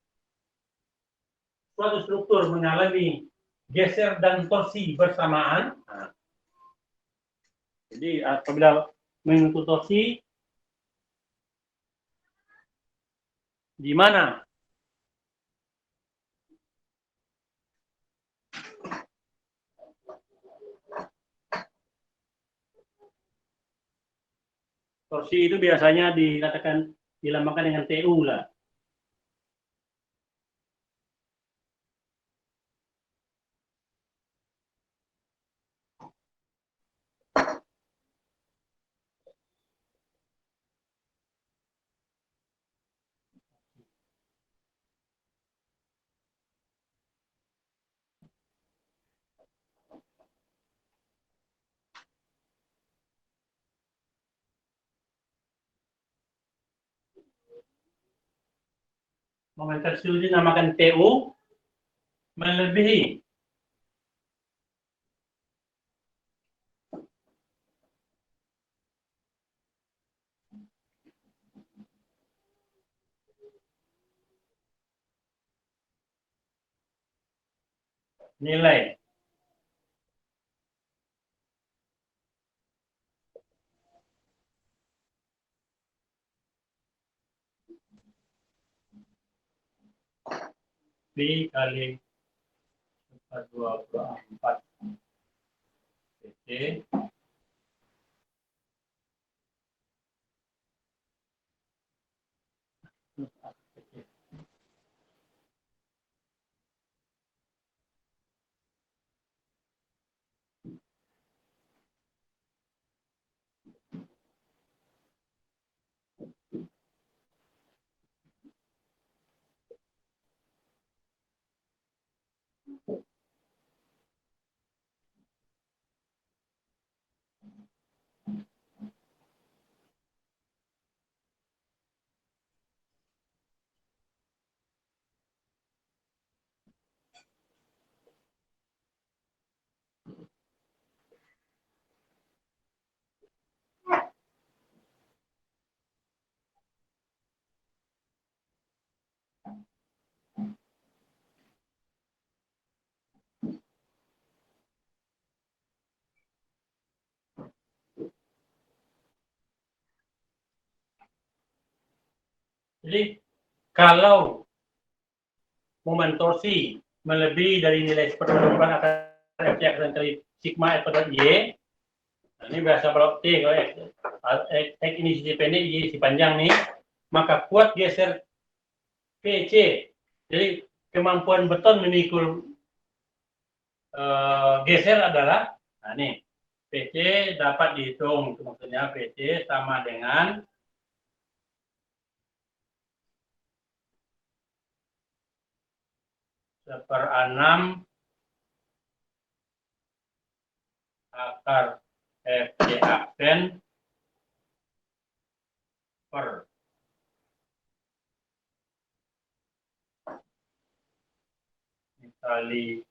suatu struktur mengalami geser dan torsi bersamaan, nah, jadi apabila mengikul torsi, di mana torsi itu biasanya dikatakan dilambangkan dengan TU lah. Momen tersebut dinamakan TU melebihi nilai B kali 24 PT Jadi kalau momen torsi melebihi dari nilai seperempat akan F akan kali sigma F kuadrat Y. Nah, ini biasa balok T kalau X ini sisi pendek, Y sisi panjang nih, maka kuat geser PC. Jadi kemampuan beton memikul geser adalah, nah nih, PC dapat dihitung, itu maksudnya PC sama dengan seperenam akar FC aksen per kali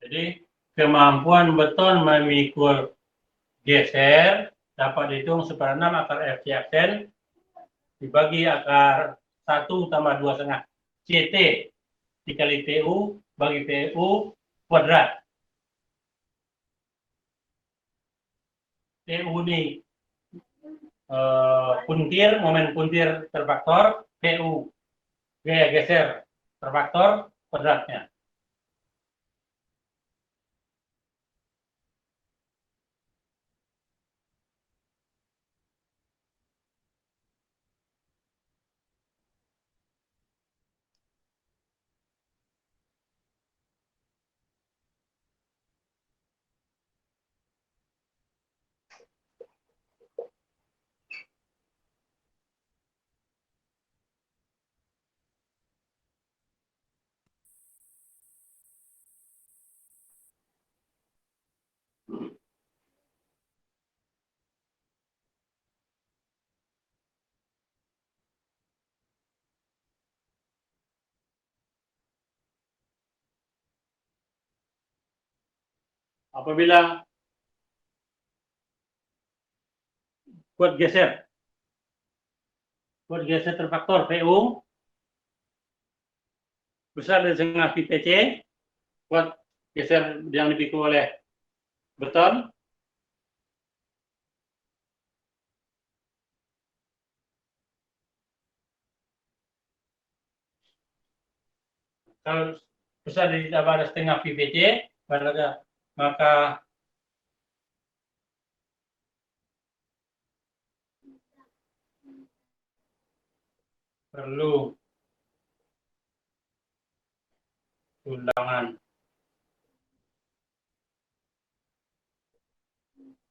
Jadi kemampuan beton memikul geser dapat dihitung seperenam akar FC aksen dibagi akar 1 tambah 2,5 CT dikali TU bagi TU kuadrat. TU ini puntir, momen puntir terfaktor, TU gaya geser terfaktor kuadratnya. Apabila kuat geser terfaktor PU besar dari setengah VTC, kuat geser yang dipikul oleh beton kalau besar ditambah ada setengah VPC maka perlu ulangan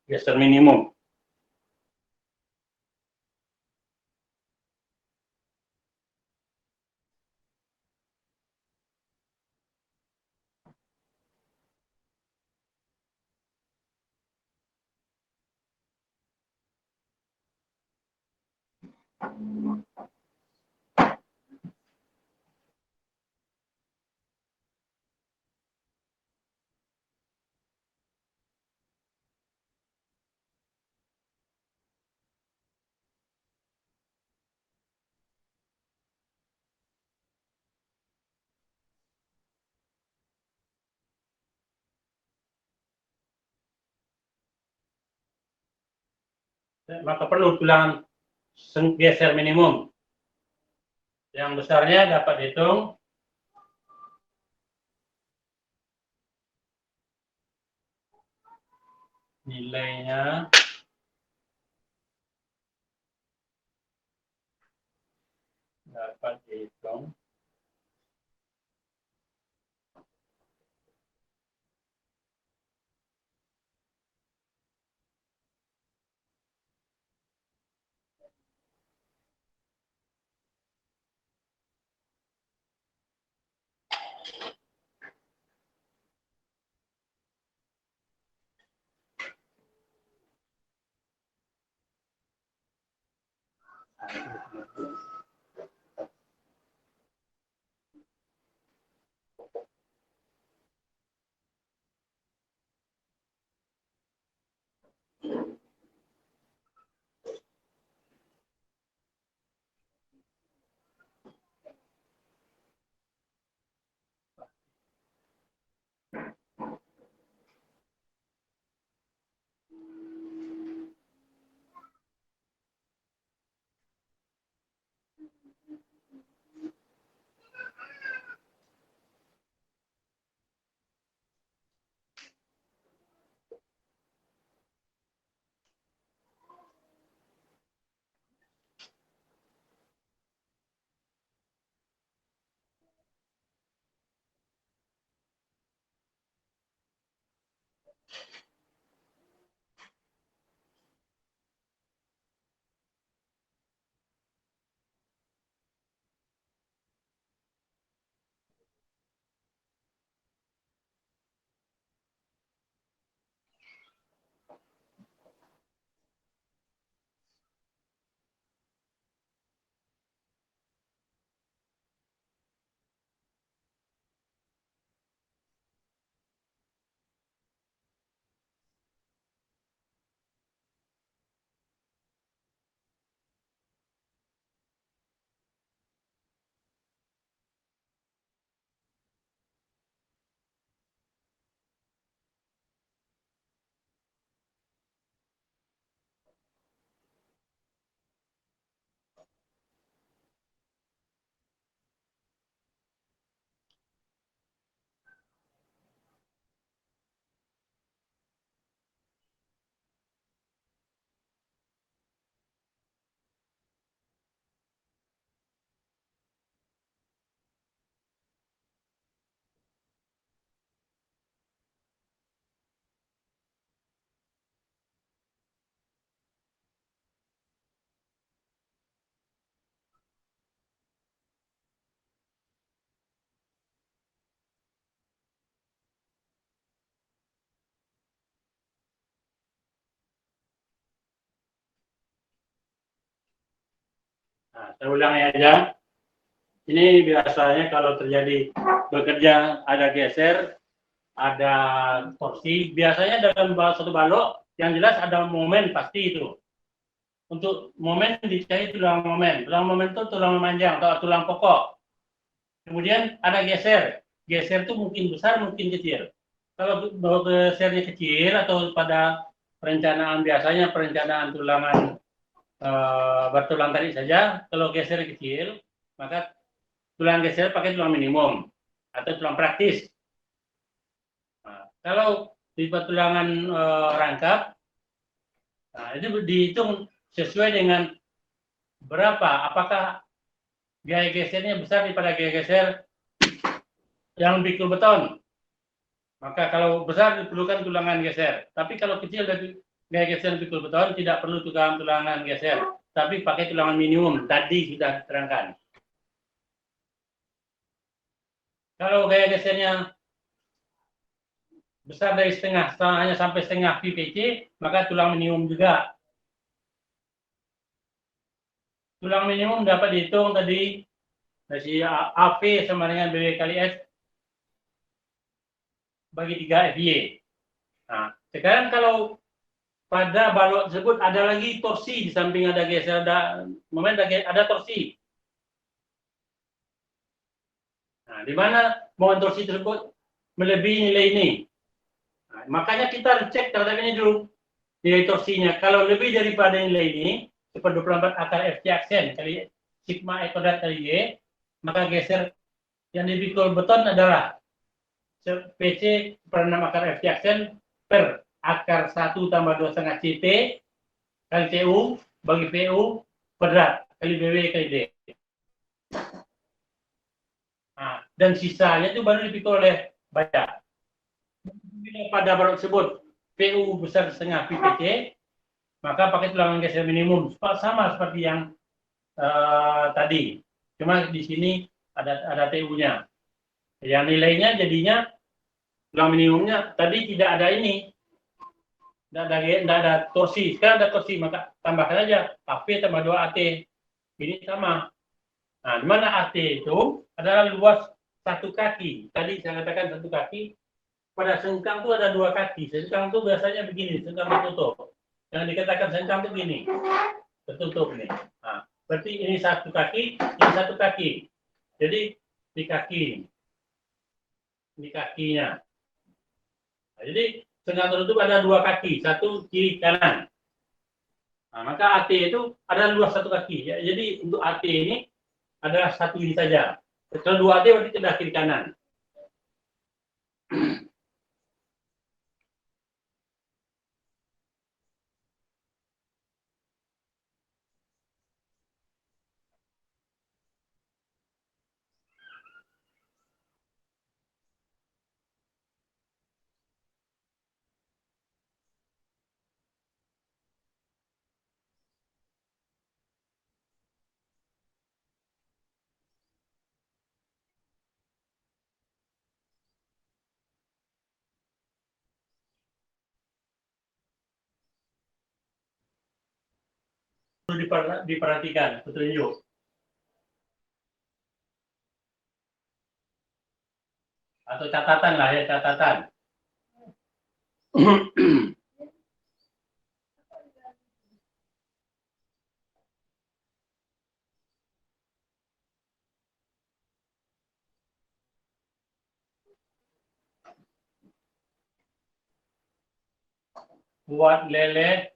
geser minimum. Maka perlu tulang geser minimum. Yang besarnya dapat dihitung nilainya dapat dihitung Saya ulangi aja. Ini biasanya kalau terjadi bekerja ada geser, ada torsi. Biasanya dalam satu balok yang jelas ada momen pasti itu. Untuk momen dicari tulang momen. Tulang momen itu tulang memanjang atau tulang pokok. Kemudian ada geser. Geser itu mungkin besar, mungkin kecil. Kalau gesernya kecil atau pada perencanaan biasanya perencanaan tulangan bertulang tadi saja. Kalau geser kecil, maka tulang geser pakai tulang minimum atau tulang praktis. Nah, kalau di tulangan rangkap, nah, itu dihitung sesuai dengan berapa, apakah gaya gesernya besar daripada gaya geser yang pikul beton. Maka kalau besar diperlukan tulangan geser. Tapi kalau kecil dari gaya geser pikul beton tidak perlu tulangan geser. Tapi pakai tulangan minimum. Tadi sudah diterangkan. Kalau gaya gesernya besar dari setengah, hanya sampai setengah PPC, maka tulang minimum juga. Tulang minimum dapat dihitung tadi dari AP sama dengan BW kali S bagi 3 FY. Nah, sekarang kalau pada balok tersebut ada lagi torsi di samping ada geser, ada momen ada torsi. Nah, di mana momen torsi tersebut melebihi nilai ini. Nah, makanya kita harus cek terhadap ini dulu nilai torsinya. Kalau lebih daripada nilai ini, seperti 24 akar FC aksen kali sigma E kuadrat kali Y, maka geser yang dipikul beton adalah PC per 6 akar FC aksen per akar 1 tambah 2,5 CT kali TU bagi PU kuadrat kali BW kali D. Nah, dan sisanya itu baru dipikul oleh baja. Pada balok tersebut PU besar setengah PPC, maka pakai tulangan geser minimum sama seperti yang tadi. Cuma di sini ada TU-nya. Yang nilainya jadinya tulang minimumnya tadi tidak ada ini. Tidak ada torsi. Sekarang ada torsi, maka tambahkan aja AP tambah 2 AT. Ini sama. Nah, di mana AT itu adalah luas satu kaki. Tadi saya katakan satu kaki. Pada sengkang itu ada 2 kaki. Sengkang itu biasanya begini, sengkang tertutup. Yang dikatakan sengkang itu begini, tertutup nih. Nah, berarti ini satu kaki, ini satu kaki. Jadi di kaki ini kakinya. Nah, jadi sengkang tertutup ada 2 kaki, satu kiri kanan. Nah, maka AT itu ada luas satu kaki. Ya, jadi untuk AT ini adalah satu ini saja. Kalau 2 AT berarti tidak kiri kanan. Perlu diperhatikan petunjuk atau catatan lah ya, catatan. Buat lele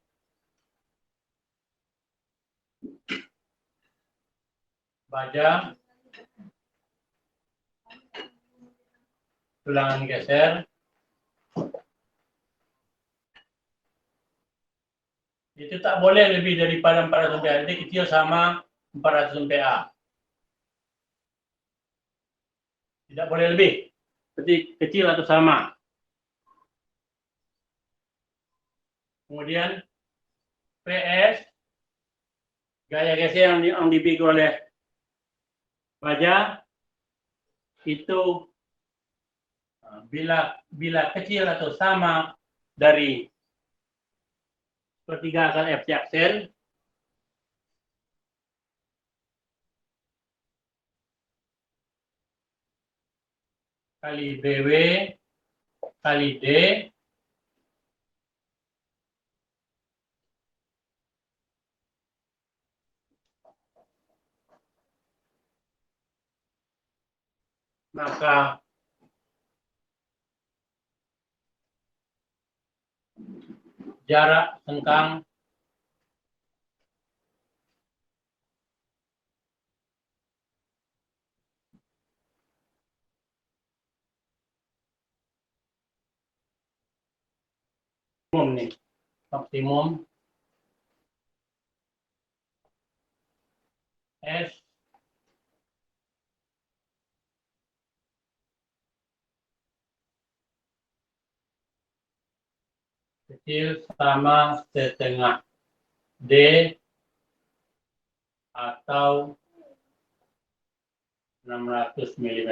baja tulangan geser itu tak boleh lebih daripada 400 MPa. Jadi kecil sama 400 MPa. Tidak boleh lebih. Jadi kecil atau sama. Kemudian PS gaya geser yang dipikul oleh baja itu bila kecil atau sama dari sepertiga akar FC aksen kali BW kali D maka jarak sengkang maksimum S kecil sama setengah D atau 600 mm.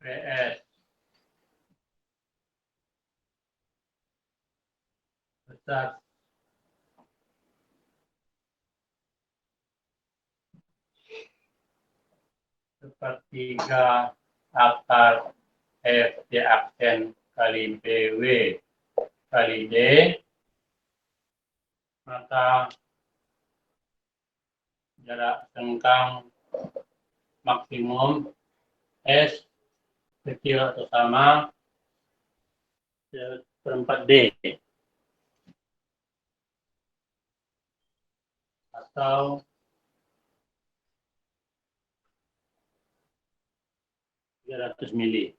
PS besar sepertiga akar F diaksen kali BW kali D, maka jarak sengkang maksimum S kecil atau sama seperempat D atau 300 mili.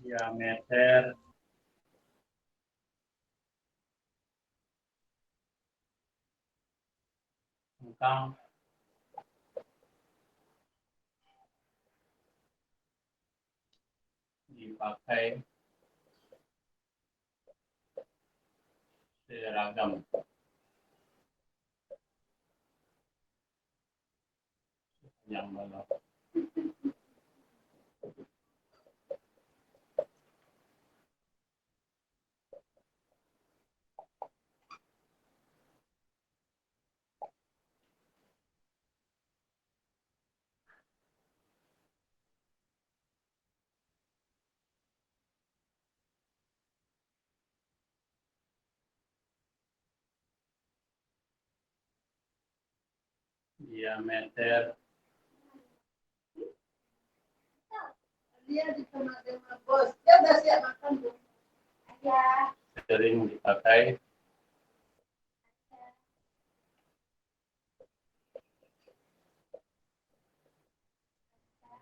Diameter sengkang dipakai seragam. Yang mana? Diameter Dia di kamar dengan bos. Dia udah siap makan belum? Ya. sering dipakai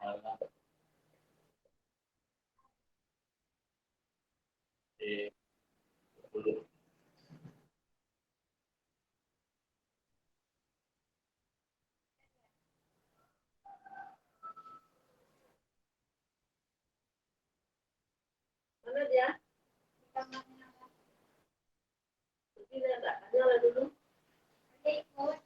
alat D10. Mana dia? Di kamarnya. Pergi lihat tak? Nyala dulu. Oke, ikut.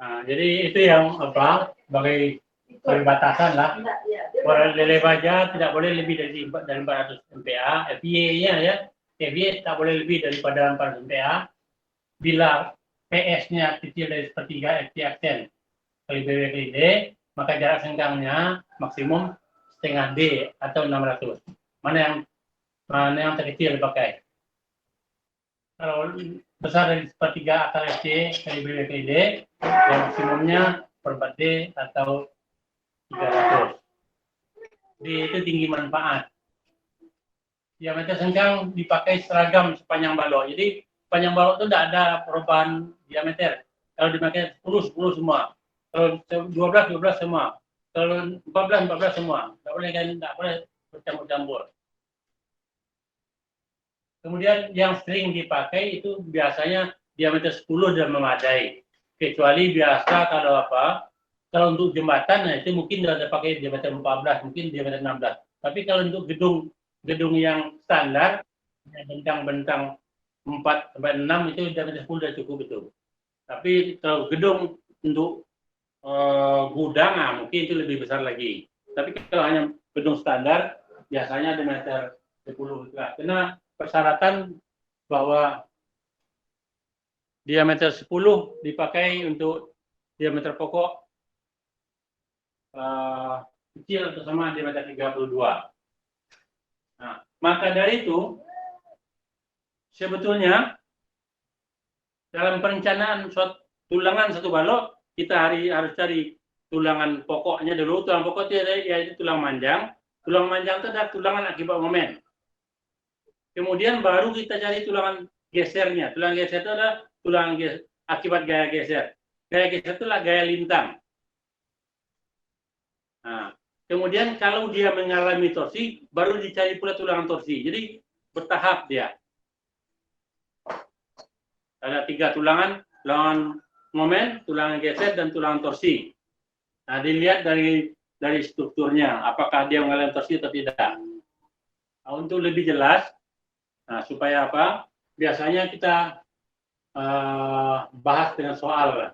Nah, jadi itu yang apa sebagai batasan lah. Enggak, ya. Dia Para udah- lele baja tidak boleh lebih dari 400 MPa. FVA-nya ya, FVA tak boleh lebih daripada 400 MPa. Bila PS-nya kecil dari sepertiga FT aksen kali BW kali D, maka jarak sengkangnya maksimum setengah D atau 600. Mana yang terkecil dipakai? Kalau besar dari sepertiga akar FC kali BW kali D, yang maksimumnya per D atau 300. D itu tinggi manfaat. Diameter sengkang dipakai seragam sepanjang balok. Jadi sepanjang balok itu tidak ada perubahan diameter. Kalau dipakai 10 semua. Kalau 12 semua. Kalau 14 semua. Nggak boleh bercampur-campur. Kemudian yang sering dipakai itu biasanya diameter 10 dan memadai. Kecuali biasa kalau untuk jembatan, nah itu mungkin ada pakai diameter 14, mungkin diameter 16. Tapi kalau untuk gedung yang standar, bentang-bentang 4 sampai 6 itu diameter 10 sudah cukup itu. Tapi kalau gedung untuk gudang, nah, mungkin itu lebih besar lagi. Tapi kalau hanya gedung standar, biasanya diameter 10 juga. Karena persyaratan bahwa diameter 10 dipakai untuk diameter pokok kecil atau sama diameter 32. Nah, maka dari itu sebetulnya dalam perencanaan tulangan satu balok kita harus cari tulangan pokoknya dulu. Tulang pokok itu yaitu tulang manjang. Tulang manjang itu adalah tulangan akibat momen. Kemudian baru kita cari tulangan gesernya. Tulang geser itu adalah tulang akibat gaya geser. Gaya geser itu adalah gaya lintang. Nah, kemudian kalau dia mengalami torsi, baru dicari pula tulangan torsi. Jadi bertahap dia. Ada 3 tulangan, tulangan momen, tulangan geser, dan tulangan torsi. Nah, dilihat dari strukturnya, apakah dia mengalami torsi atau tidak. Nah, untuk lebih jelas, nah, supaya apa? Biasanya kita bahas dengan soal.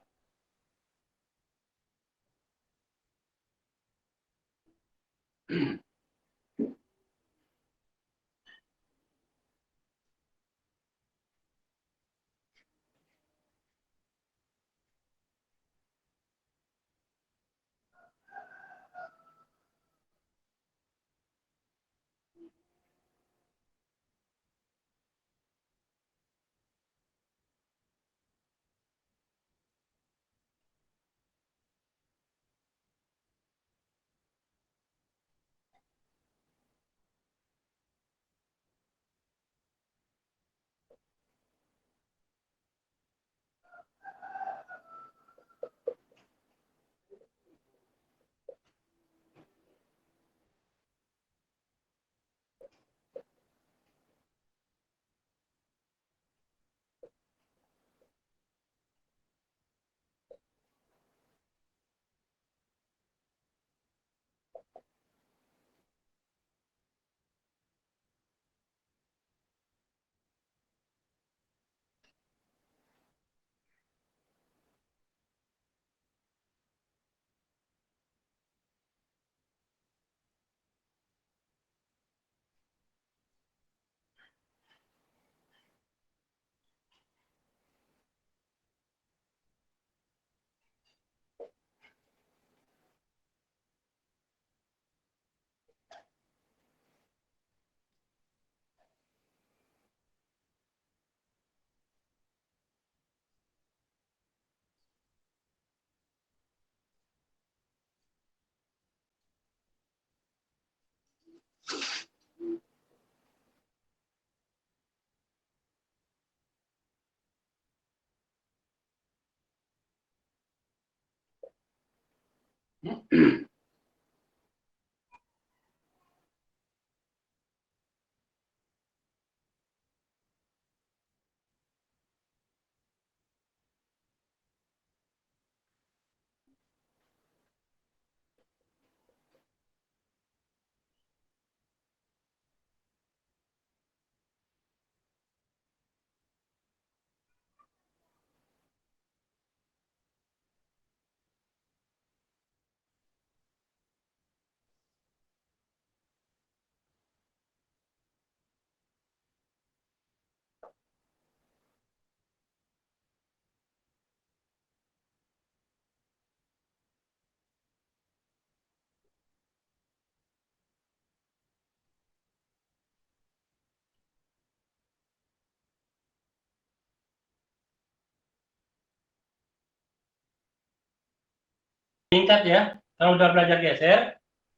Meningkat ya, kalau udah belajar geser,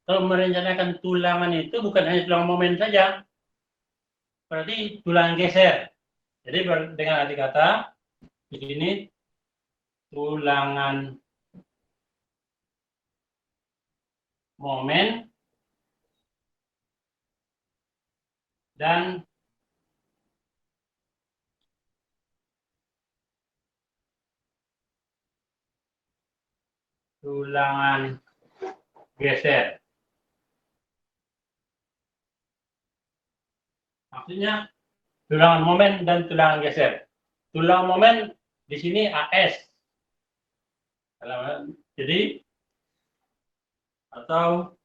kalau merencanakan tulangan itu bukan hanya tulang momen saja, berarti tulang geser. Jadi dengan arti kata di sini tulangan momen dan tulangan geser. Maksudnya tulangan momen dan tulangan geser. Tulangan momen di sini AS. Jadi atau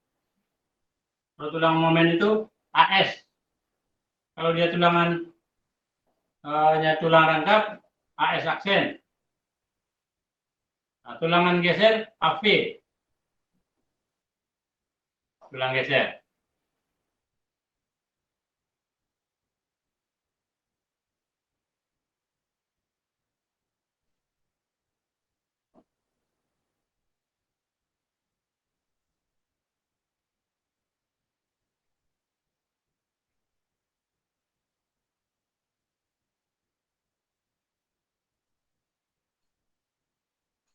kalau tulangan momen itu AS. Kalau dia tulangan tulang rangkap AS aksen. Nah, tulangan geser AV. Tulang geser.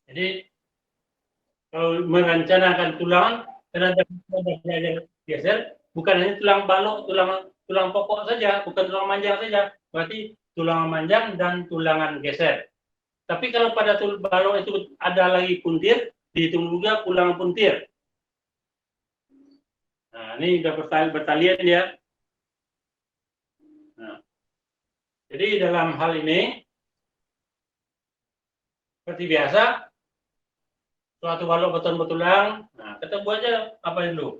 Jadi kalau merencanakan tulangan, karena geser, bukan hanya tulang balok, tulang pokok saja, bukan tulang manjang saja. Berarti tulang manjang dan tulangan geser. Tapi kalau pada tulang balok itu ada lagi puntir, dihitung juga tulang puntir. Nah, ini udah bertalian ya. Nah, jadi dalam hal ini, seperti biasa, suatu balok beton betulang, nah kita buat aja apa dulu?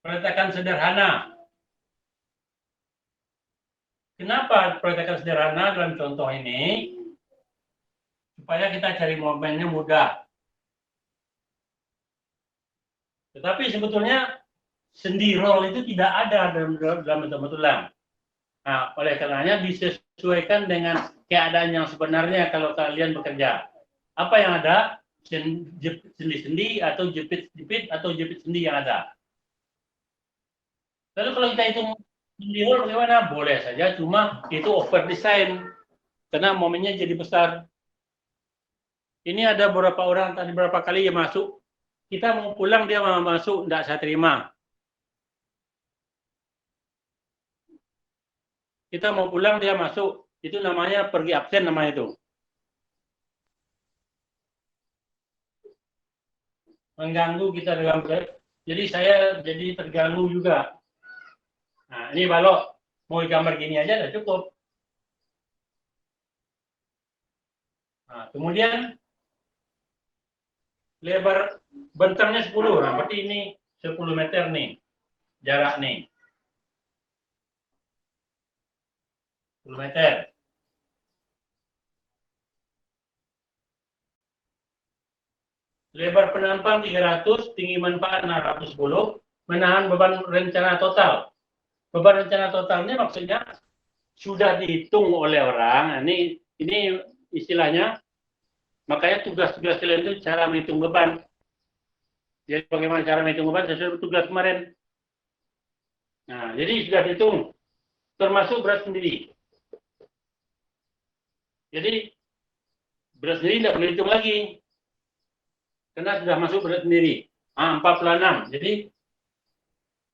Peletakan sederhana. Kenapa peletakan sederhana dalam contoh ini? Supaya kita cari momennya mudah. Tetapi sebetulnya sendi roll itu tidak ada dalam beton betulang. Nah, oleh karenanya disesuaikan dengan keadaan yang sebenarnya kalau kalian bekerja. Apa yang ada? Sendi-sendi atau jepit-jepit atau jepit sendi yang ada. Lalu kalau kita hitung sendi roll bagaimana? Boleh saja, cuma itu over design karena momennya jadi besar. Ini ada beberapa orang tadi berapa kali yang masuk, kita mau pulang dia mau masuk, tidak saya terima. Kita mau pulang dia masuk, itu namanya pergi absen namanya itu. Mengganggu kita dalam jadi saya jadi terganggu juga. Nah, ini balok mau gambar gini aja udah cukup. Nah, kemudian lebar bentangnya 10. Nah, berarti ini 10 meter nih. Jarak nih. 10 meter. Lebar penampang 300, tinggi manfaat 610, menahan beban rencana total. Beban rencana totalnya maksudnya sudah dihitung oleh orang. Nah, ini istilahnya, makanya tugas-tugas kalian itu cara menghitung beban. Jadi bagaimana cara menghitung beban sesuai tugas kemarin. Nah, jadi sudah dihitung, termasuk berat sendiri. Jadi berat sendiri tidak boleh hitung lagi. Karena sudah masuk berat sendiri. 46. Jadi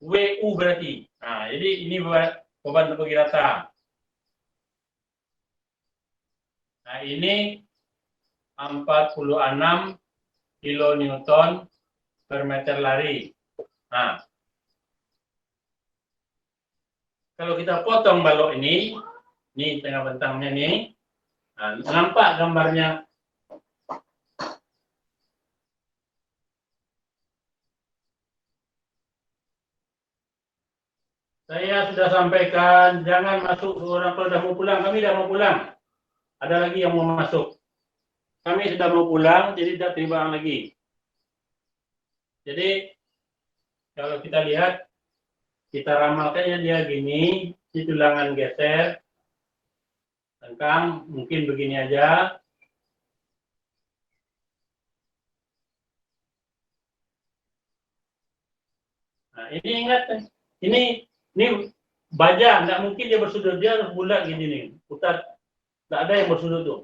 WU berarti. Nah, jadi ini beban terbagi rata. Nah, ini 46 kilonewton per meter lari. Nah, kalau kita potong balok ini tengah bentangnya nih, nah, nampak gambarnya. Saya sudah sampaikan, jangan masuk orang kalau sudah mau pulang. Kami sudah mau pulang. Ada lagi yang mau masuk. Kami sudah mau pulang, jadi tidak terima lagi. Jadi, kalau kita lihat, kita ramalkannya dia gini, di tulangan geser, tengkang, mungkin begini aja. Nah, ini ingat, ini baja, nggak mungkin dia bersudut, dia harus bulat gini nih, putar, nggak ada yang bersudut tuh.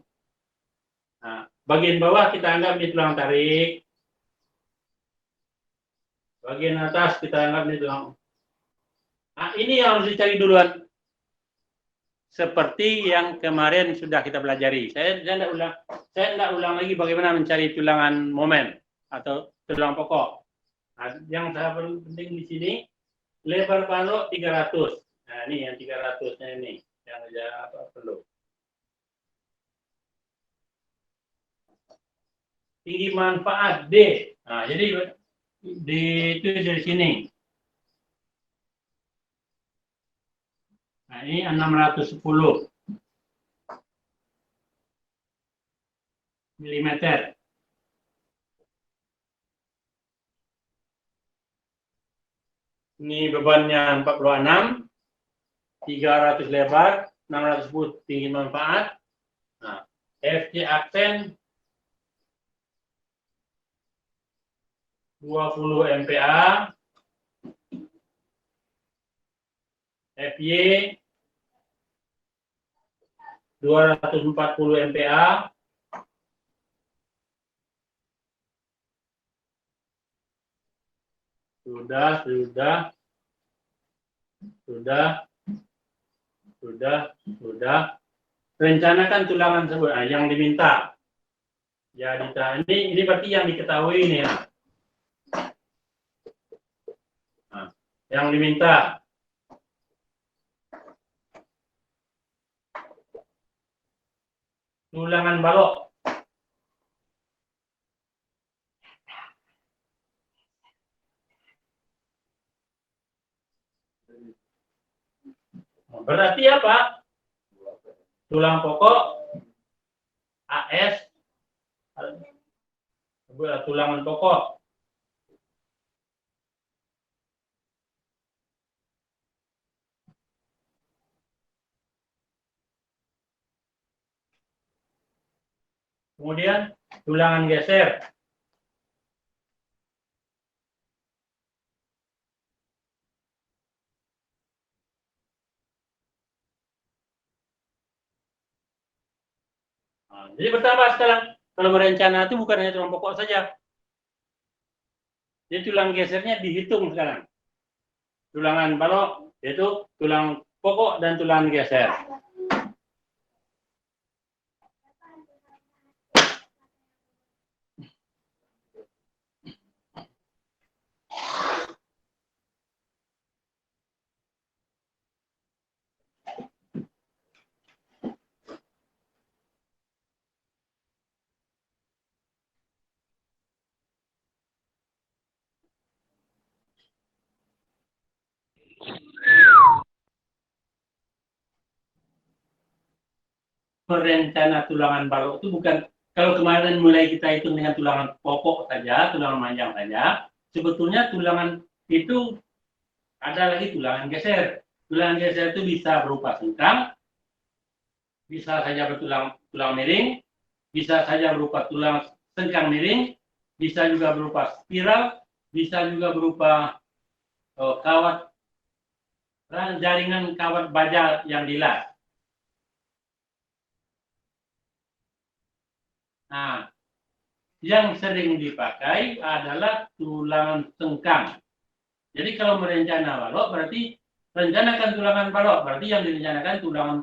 Nah, bagian bawah kita anggap ini tulang tarik. Bagian atas kita anggap ini tulang. Nah, ini yang harus dicari duluan. Seperti yang kemarin sudah kita pelajari. Saya tidak ulang lagi bagaimana mencari tulangan momen atau tulang pokok. Nah, yang saya penting di sini lebar balok 300. Nah, ini yang 300-nya ini yang perlu. Tinggi manfaat D. Nah, jadi D itu dari sini. Nah, ini 610 mm. Ini bebannya 46, 300 lebar, 610 tinggi manfaat. Nah, FC aksen 20 MPa, FY 240 MPa, sudah. Rencanakan tulangan tersebut. Nah, yang diminta. Jadi ini berarti yang diketahui ini ya. Nah, yang diminta. Tulangan balok. Berarti apa? Tulang pokok AS, tulangan pokok. Kemudian tulangan geser. Nah, jadi bertambah sekarang. Kalau merencana itu bukan hanya tulang pokok saja. Jadi tulang gesernya dihitung sekarang. Tulangan balok yaitu tulang pokok dan tulangan geser. Perencana tulangan balok itu bukan, kalau kemarin mulai kita hitung dengan tulangan pokok saja, tulangan panjang saja, sebetulnya tulangan itu ada lagi tulangan geser. Tulangan geser itu bisa berupa sengkang, bisa saja bertulang miring, bisa saja berupa tulang sengkang miring, bisa juga berupa spiral, bisa juga berupa kawat jaringan kawat baja yang dilas. Nah, yang sering dipakai adalah tulangan sengkang. Jadi kalau merencana balok berarti rencanakan tulangan balok, berarti yang direncanakan tulangan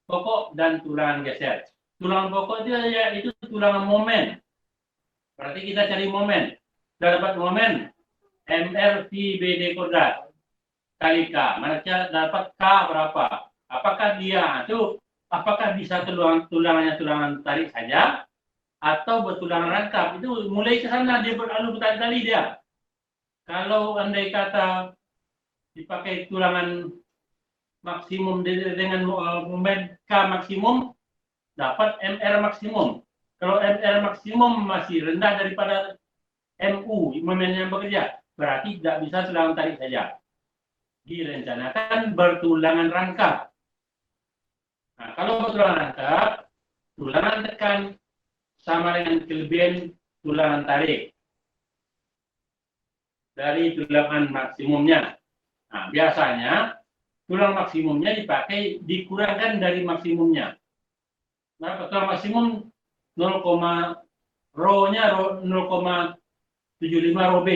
pokok dan tulangan geser. Tulangan pokok itu tulangan momen. Berarti kita cari momen. Sudah dapat momen MR V BD kuadrat kali K. Manakah dapat K berapa? Apakah apakah bisa tulangannya tulangan tarik saja atau bertulangan rangkap? Itu mulai ke sana dia bertali-tali dia. Kalau andai kata dipakai tulangan maksimum dengan momen K maksimum, dapat MR maksimum. Kalau MR maksimum masih rendah daripada MU, momen yang bekerja, berarti tidak bisa tulangan tarik saja. Direncanakan bertulangan rangkap. Nah, kalau bertulangan rangkap, tulangan tekan sama dengan kelebihan tulangan tarik dari tulangan maksimumnya. Nah, biasanya tulang maksimumnya dikurangkan dari maksimumnya. Nah, tulang maksimum rho-nya 0,75 rho B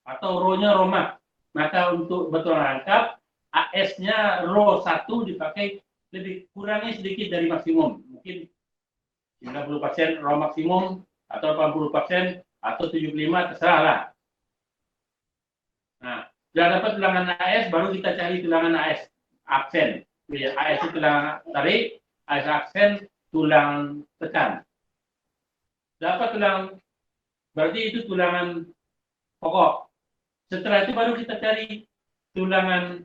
atau rho-nya rho max. Maka untuk betul rangkap AS-nya rho 1 dipakai lebih kurangnya sedikit dari maksimum. Mungkin 90% rho maksimum atau 80% atau 75 terserah lah. Nah, sudah dapat tulangan AS, baru kita cari tulangan AS aksen. AS itu tulang tarik, AS aksen tulang tekan. Dapat tulang, berarti itu tulangan pokok. Setelah itu baru kita cari tulangan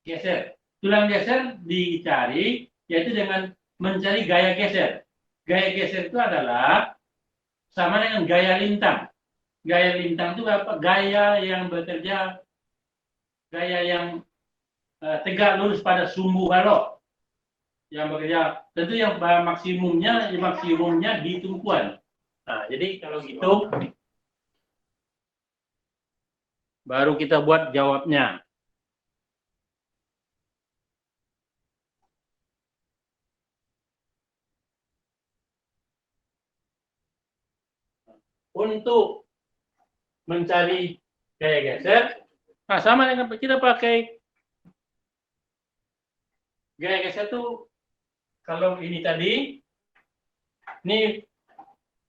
geser. Tulang geser dicari yaitu dengan mencari gaya geser. Gaya geser itu adalah sama dengan gaya lintang. Gaya lintang itu apa? Gaya yang bekerja, gaya yang tegak lurus pada sumbu balok. Yang bekerja, tentu yang maksimumnya di tumpuan. Nah, jadi kalau gitu baru kita buat jawabnya. Untuk mencari gaya geser, nah sama dengan kita pakai gaya geser itu kalau ini tadi, ini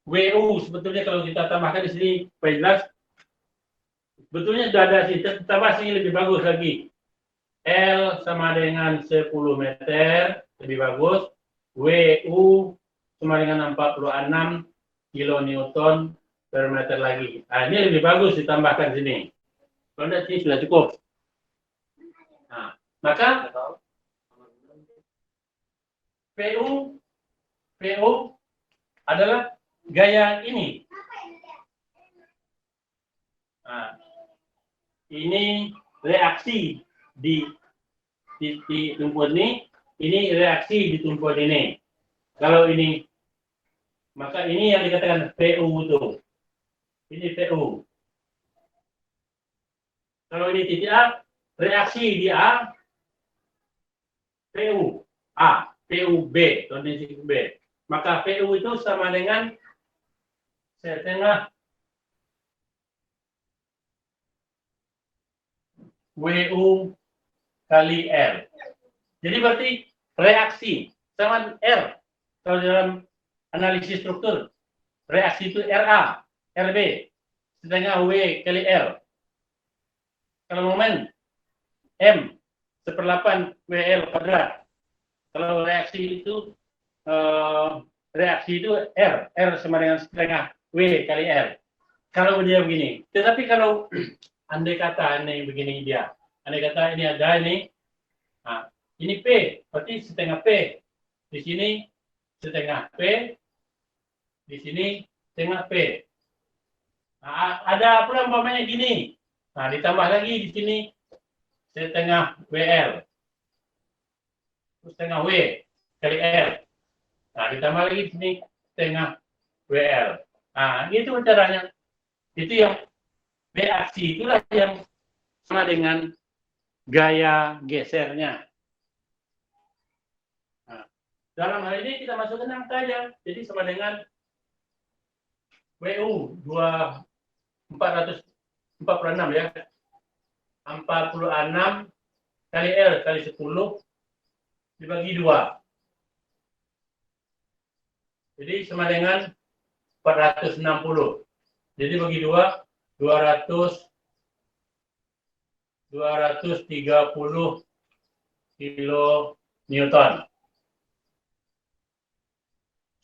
WU sebetulnya kalau kita tambahkan di sini supaya jelas, sebetulnya sudah ada sih, tambah sini lebih bagus lagi. L sama dengan 10 meter, lebih bagus. WU sama dengan 46 kilonewton per meter lagi. Nah, ini lebih bagus ditambahkan sini. Kalau tidak, sini sudah cukup. Nah, maka PU adalah gaya ini. Nah, ini reaksi di tumpuan ini reaksi di tumpuan ini. Kalau ini, maka ini yang dikatakan PU itu. Ini PU. Kalau ini titik A, reaksi di A, PU A, PU B, kondisi B. Maka PU itu sama dengan setengah WU kali R. Jadi berarti reaksi sama R. Kalau dalam analisis struktur, reaksi itu RA, RB, setengah W kali R. Kalau momen M, 1/8 WL kuadrat. Kalau reaksi itu R sama dengan setengah W kali R. Kalau dia begini. Tetapi kalau andai kata ini begini dia. Andai kata ini ada ini. Nah, ini P, berarti setengah P. Di sini setengah P. Di sini setengah P. Nah, ada pula umpamanya gini. Nah, ditambah lagi di sini setengah WL. Setengah W kali R. Nah, ditambah lagi di sini setengah WL. Nah, itu caranya. Itu yang reaksi, itulah yang sama dengan gaya gesernya. Nah, dalam hal ini kita masukkan angka aja. Jadi sama dengan WU 446 ya. 46 kali L kali 10 dibagi 2. Jadi sama dengan 460. Jadi bagi 2, 230 kilonewton.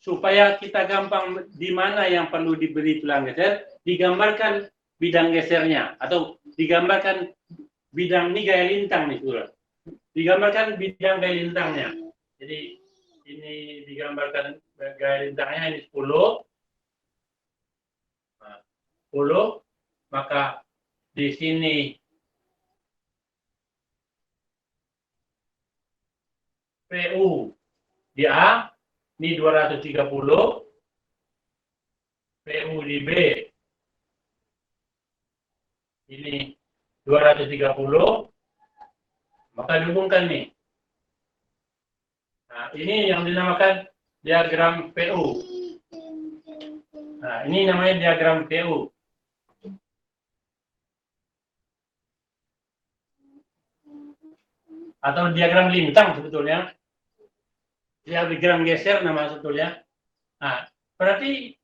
Supaya kita gampang di mana yang perlu diberi tulang geser, digambarkan bidang gesernya atau digambarkan bidang ini gaya lintang nih surat. Digambarkan bidang gaya lintangnya. Jadi ini digambarkan gaya lintangnya ini 10. 10, maka di sini PU di A ini 230, PU di B ini 230, maka dihubungkan nih. Nah, ini yang dinamakan diagram PU. Nah, ini namanya diagram PU. Atau diagram lintang sebetulnya. Diagram geser nama sebetulnya. Nah, berarti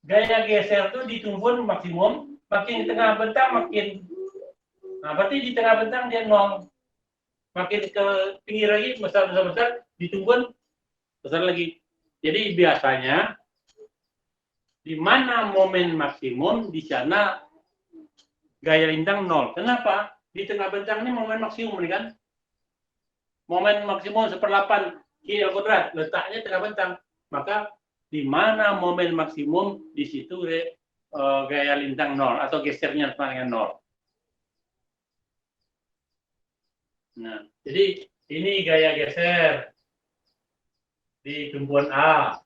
gaya geser itu di tumbuhan maksimum, makin di tengah bentang makin. Nah, berarti di tengah bentang dia 0. Makin ke tinggi lagi, besar, di tumbuhan besar lagi. Jadi biasanya di mana momen maksimum, di sana gaya lintang 0. Kenapa? Di tengah bentang ini momen maksimum, kan? Momen maksimum 1/8 kilo kuadrat, letaknya tengah bentang. Maka di mana momen maksimum, di situ gaya lintang 0 atau gesernya sama dengan 0. Nah, jadi ini gaya geser di tumbuhan A.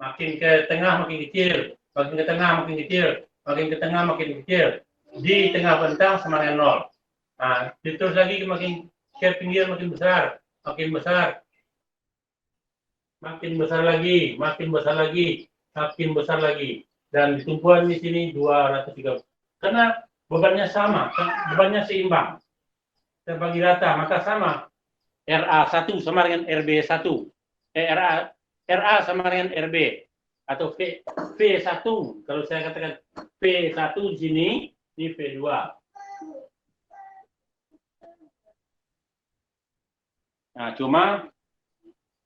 Makin ke tengah makin kecil, makin ke tengah makin kecil, makin ke tengah makin kecil. Di tengah bentang sama dengan 0. Nah, terus lagi makin ke pinggir makin besar, makin besar. Makin besar lagi, makin besar lagi, makin besar lagi. Dan di tumpuan di sini 230. Karena bebannya sama, bebannya seimbang. Terbagi rata, maka sama. RA1 sama dengan RB1. RA sama dengan RB. Atau V1. Kalau saya katakan V1 di sini, ini V2. Nah, cuma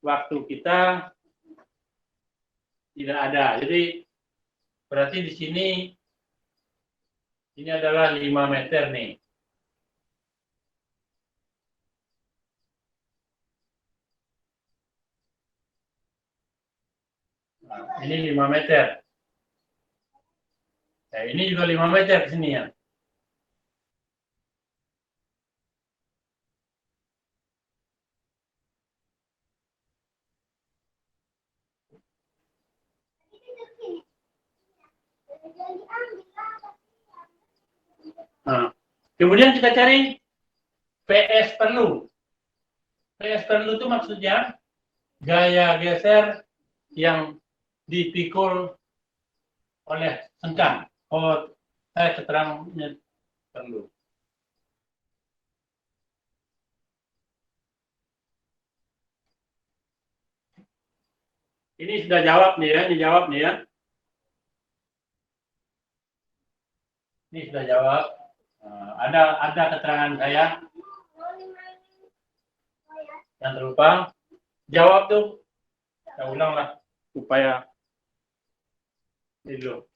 waktu kita tidak ada. Jadi berarti di sini ini adalah 5 meter nih. Nah, ini 5 meter. Nah, ini juga 5 meter di sini ya. Nah, kemudian kita cari PS perlu. PS perlu itu maksudnya gaya geser yang dipikul oleh sengkang. Oh, saya keterangannya perlu. Ini sudah jawab nih ya, ini jawab nih ya. Ini sudah jawab. Ada keterangan saya yang terlupa. Jawab tuh. Saya ulang lah supaya ini dulu.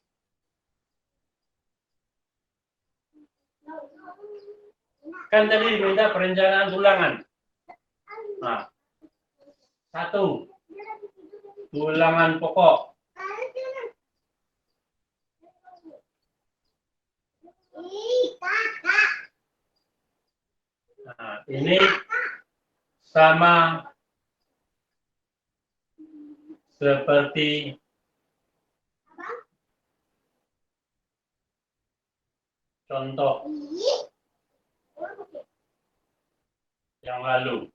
Kan tadi diminta perencanaan tulangan. Nah, 1. Tulangan pokok. Nah, ini sama seperti contoh yang lalu.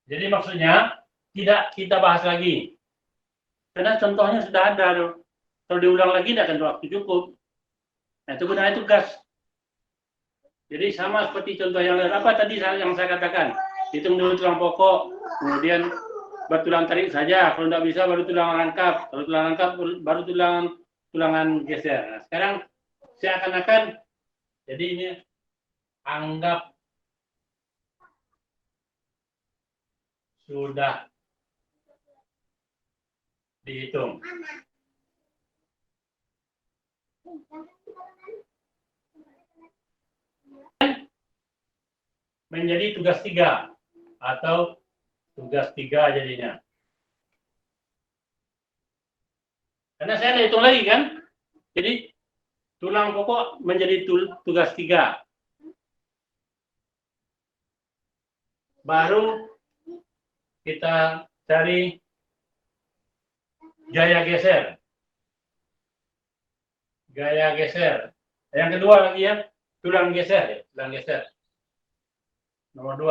Jadi maksudnya tidak kita bahas lagi. Karena contohnya sudah ada. Kalau diulang lagi tidak akan waktu cukup. Nah, itu gunanya tugas. Jadi sama seperti contoh yang lain. Apa tadi yang saya katakan? Hitung dulu tulang pokok, kemudian bertulang tarik saja. Kalau tidak bisa baru tulang rangkap. Kalau tulang rangkap baru tulangan geser. Nah, sekarang seakan-akan jadi ini anggap sudah dihitung. Menjadi tugas 3 atau tugas 3 jadinya. Karena saya ada hitung lagi kan. Jadi tulang pokok menjadi tugas 3. Baru kita cari gaya geser. Gaya geser. Yang kedua lagi ya, tulang geser. Tulang geser. Nomor 2.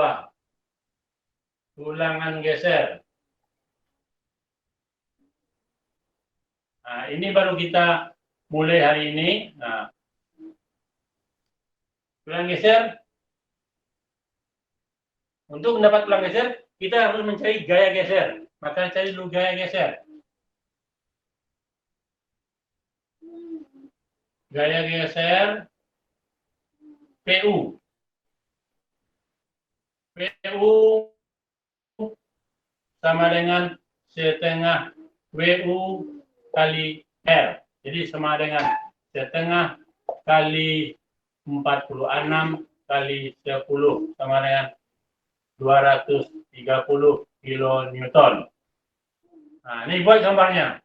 ulangan geser. Nah, ini baru kita mulai hari ini. Nah, ulang geser. Untuk mendapat ulang geser, kita harus mencari gaya geser. Maka cari dulu gaya geser. Gaya geser PU. PU sama dengan setengah WU kali R. Jadi sama dengan setengah kali 46 kali 10 sama dengan 230 kilonewton. Nah, ini buat gambarnya.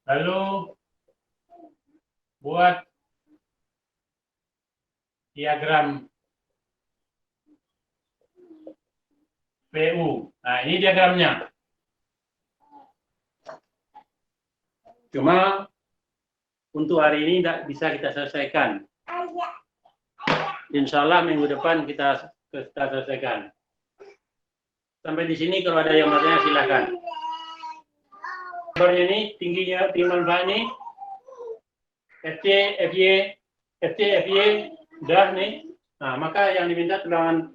Lalu buat diagram PU. Nah, ini diagramnya. Cuma untuk hari ini tidak bisa kita selesaikan. Insya Allah minggu depan kita selesaikan. Sampai di sini kalau ada yang bertanya silakan. Gambarnya ini tingginya manfaat ini FC, FY udah nih. Nah, maka yang diminta tulang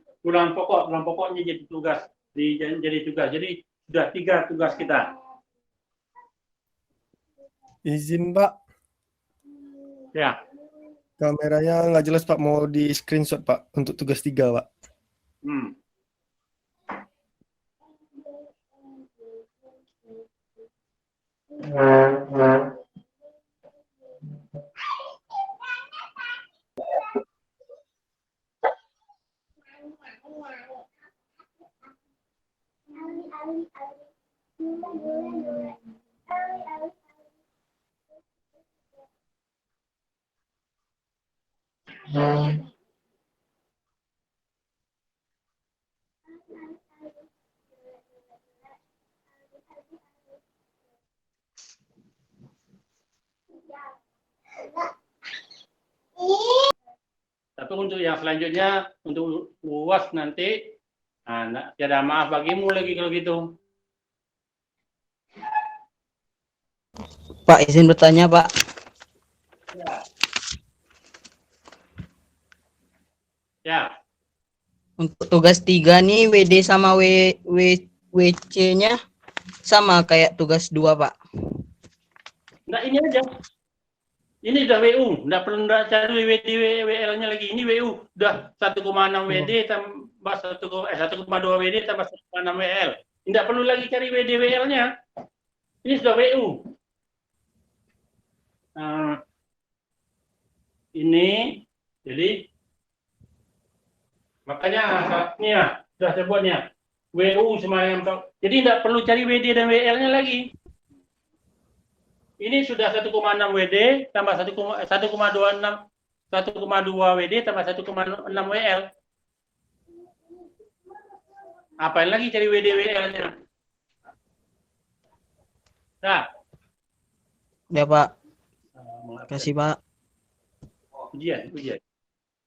pokoknya jadi tugas. Jadi sudah 3 tugas kita. Izin Pak, Ya. kameranya nggak jelas Pak, mau di screenshot Pak untuk tugas 3 Pak. Tapi untuk yang selanjutnya, untuk UAS nanti, nah, tiada maaf bagimu lagi kalau gitu. Pak, izin bertanya, Pak. Ya. Untuk tugas 3 nih, WD sama WC-nya sama kayak tugas 2, Pak. Nah, ini aja. Ini sudah WU, tidak perlu cari WD WL-nya lagi. Ini WU, sudah 1,6 WD tambah 1,2 WD tambah 1,6 WL. Tidak perlu lagi cari WD WL-nya. Ini sudah WU. Nah, ini, jadi makanya ini ya, sudah sebutnya WU semuanya. Jadi tidak perlu cari WD dan WL-nya lagi. Ini sudah 1,6 WD tambah 1,2 WD tambah 1,6 WL. Apain lagi cari WD WL-nya? Nah. Ya, Pak. Terima kasih, Pak. Ujian.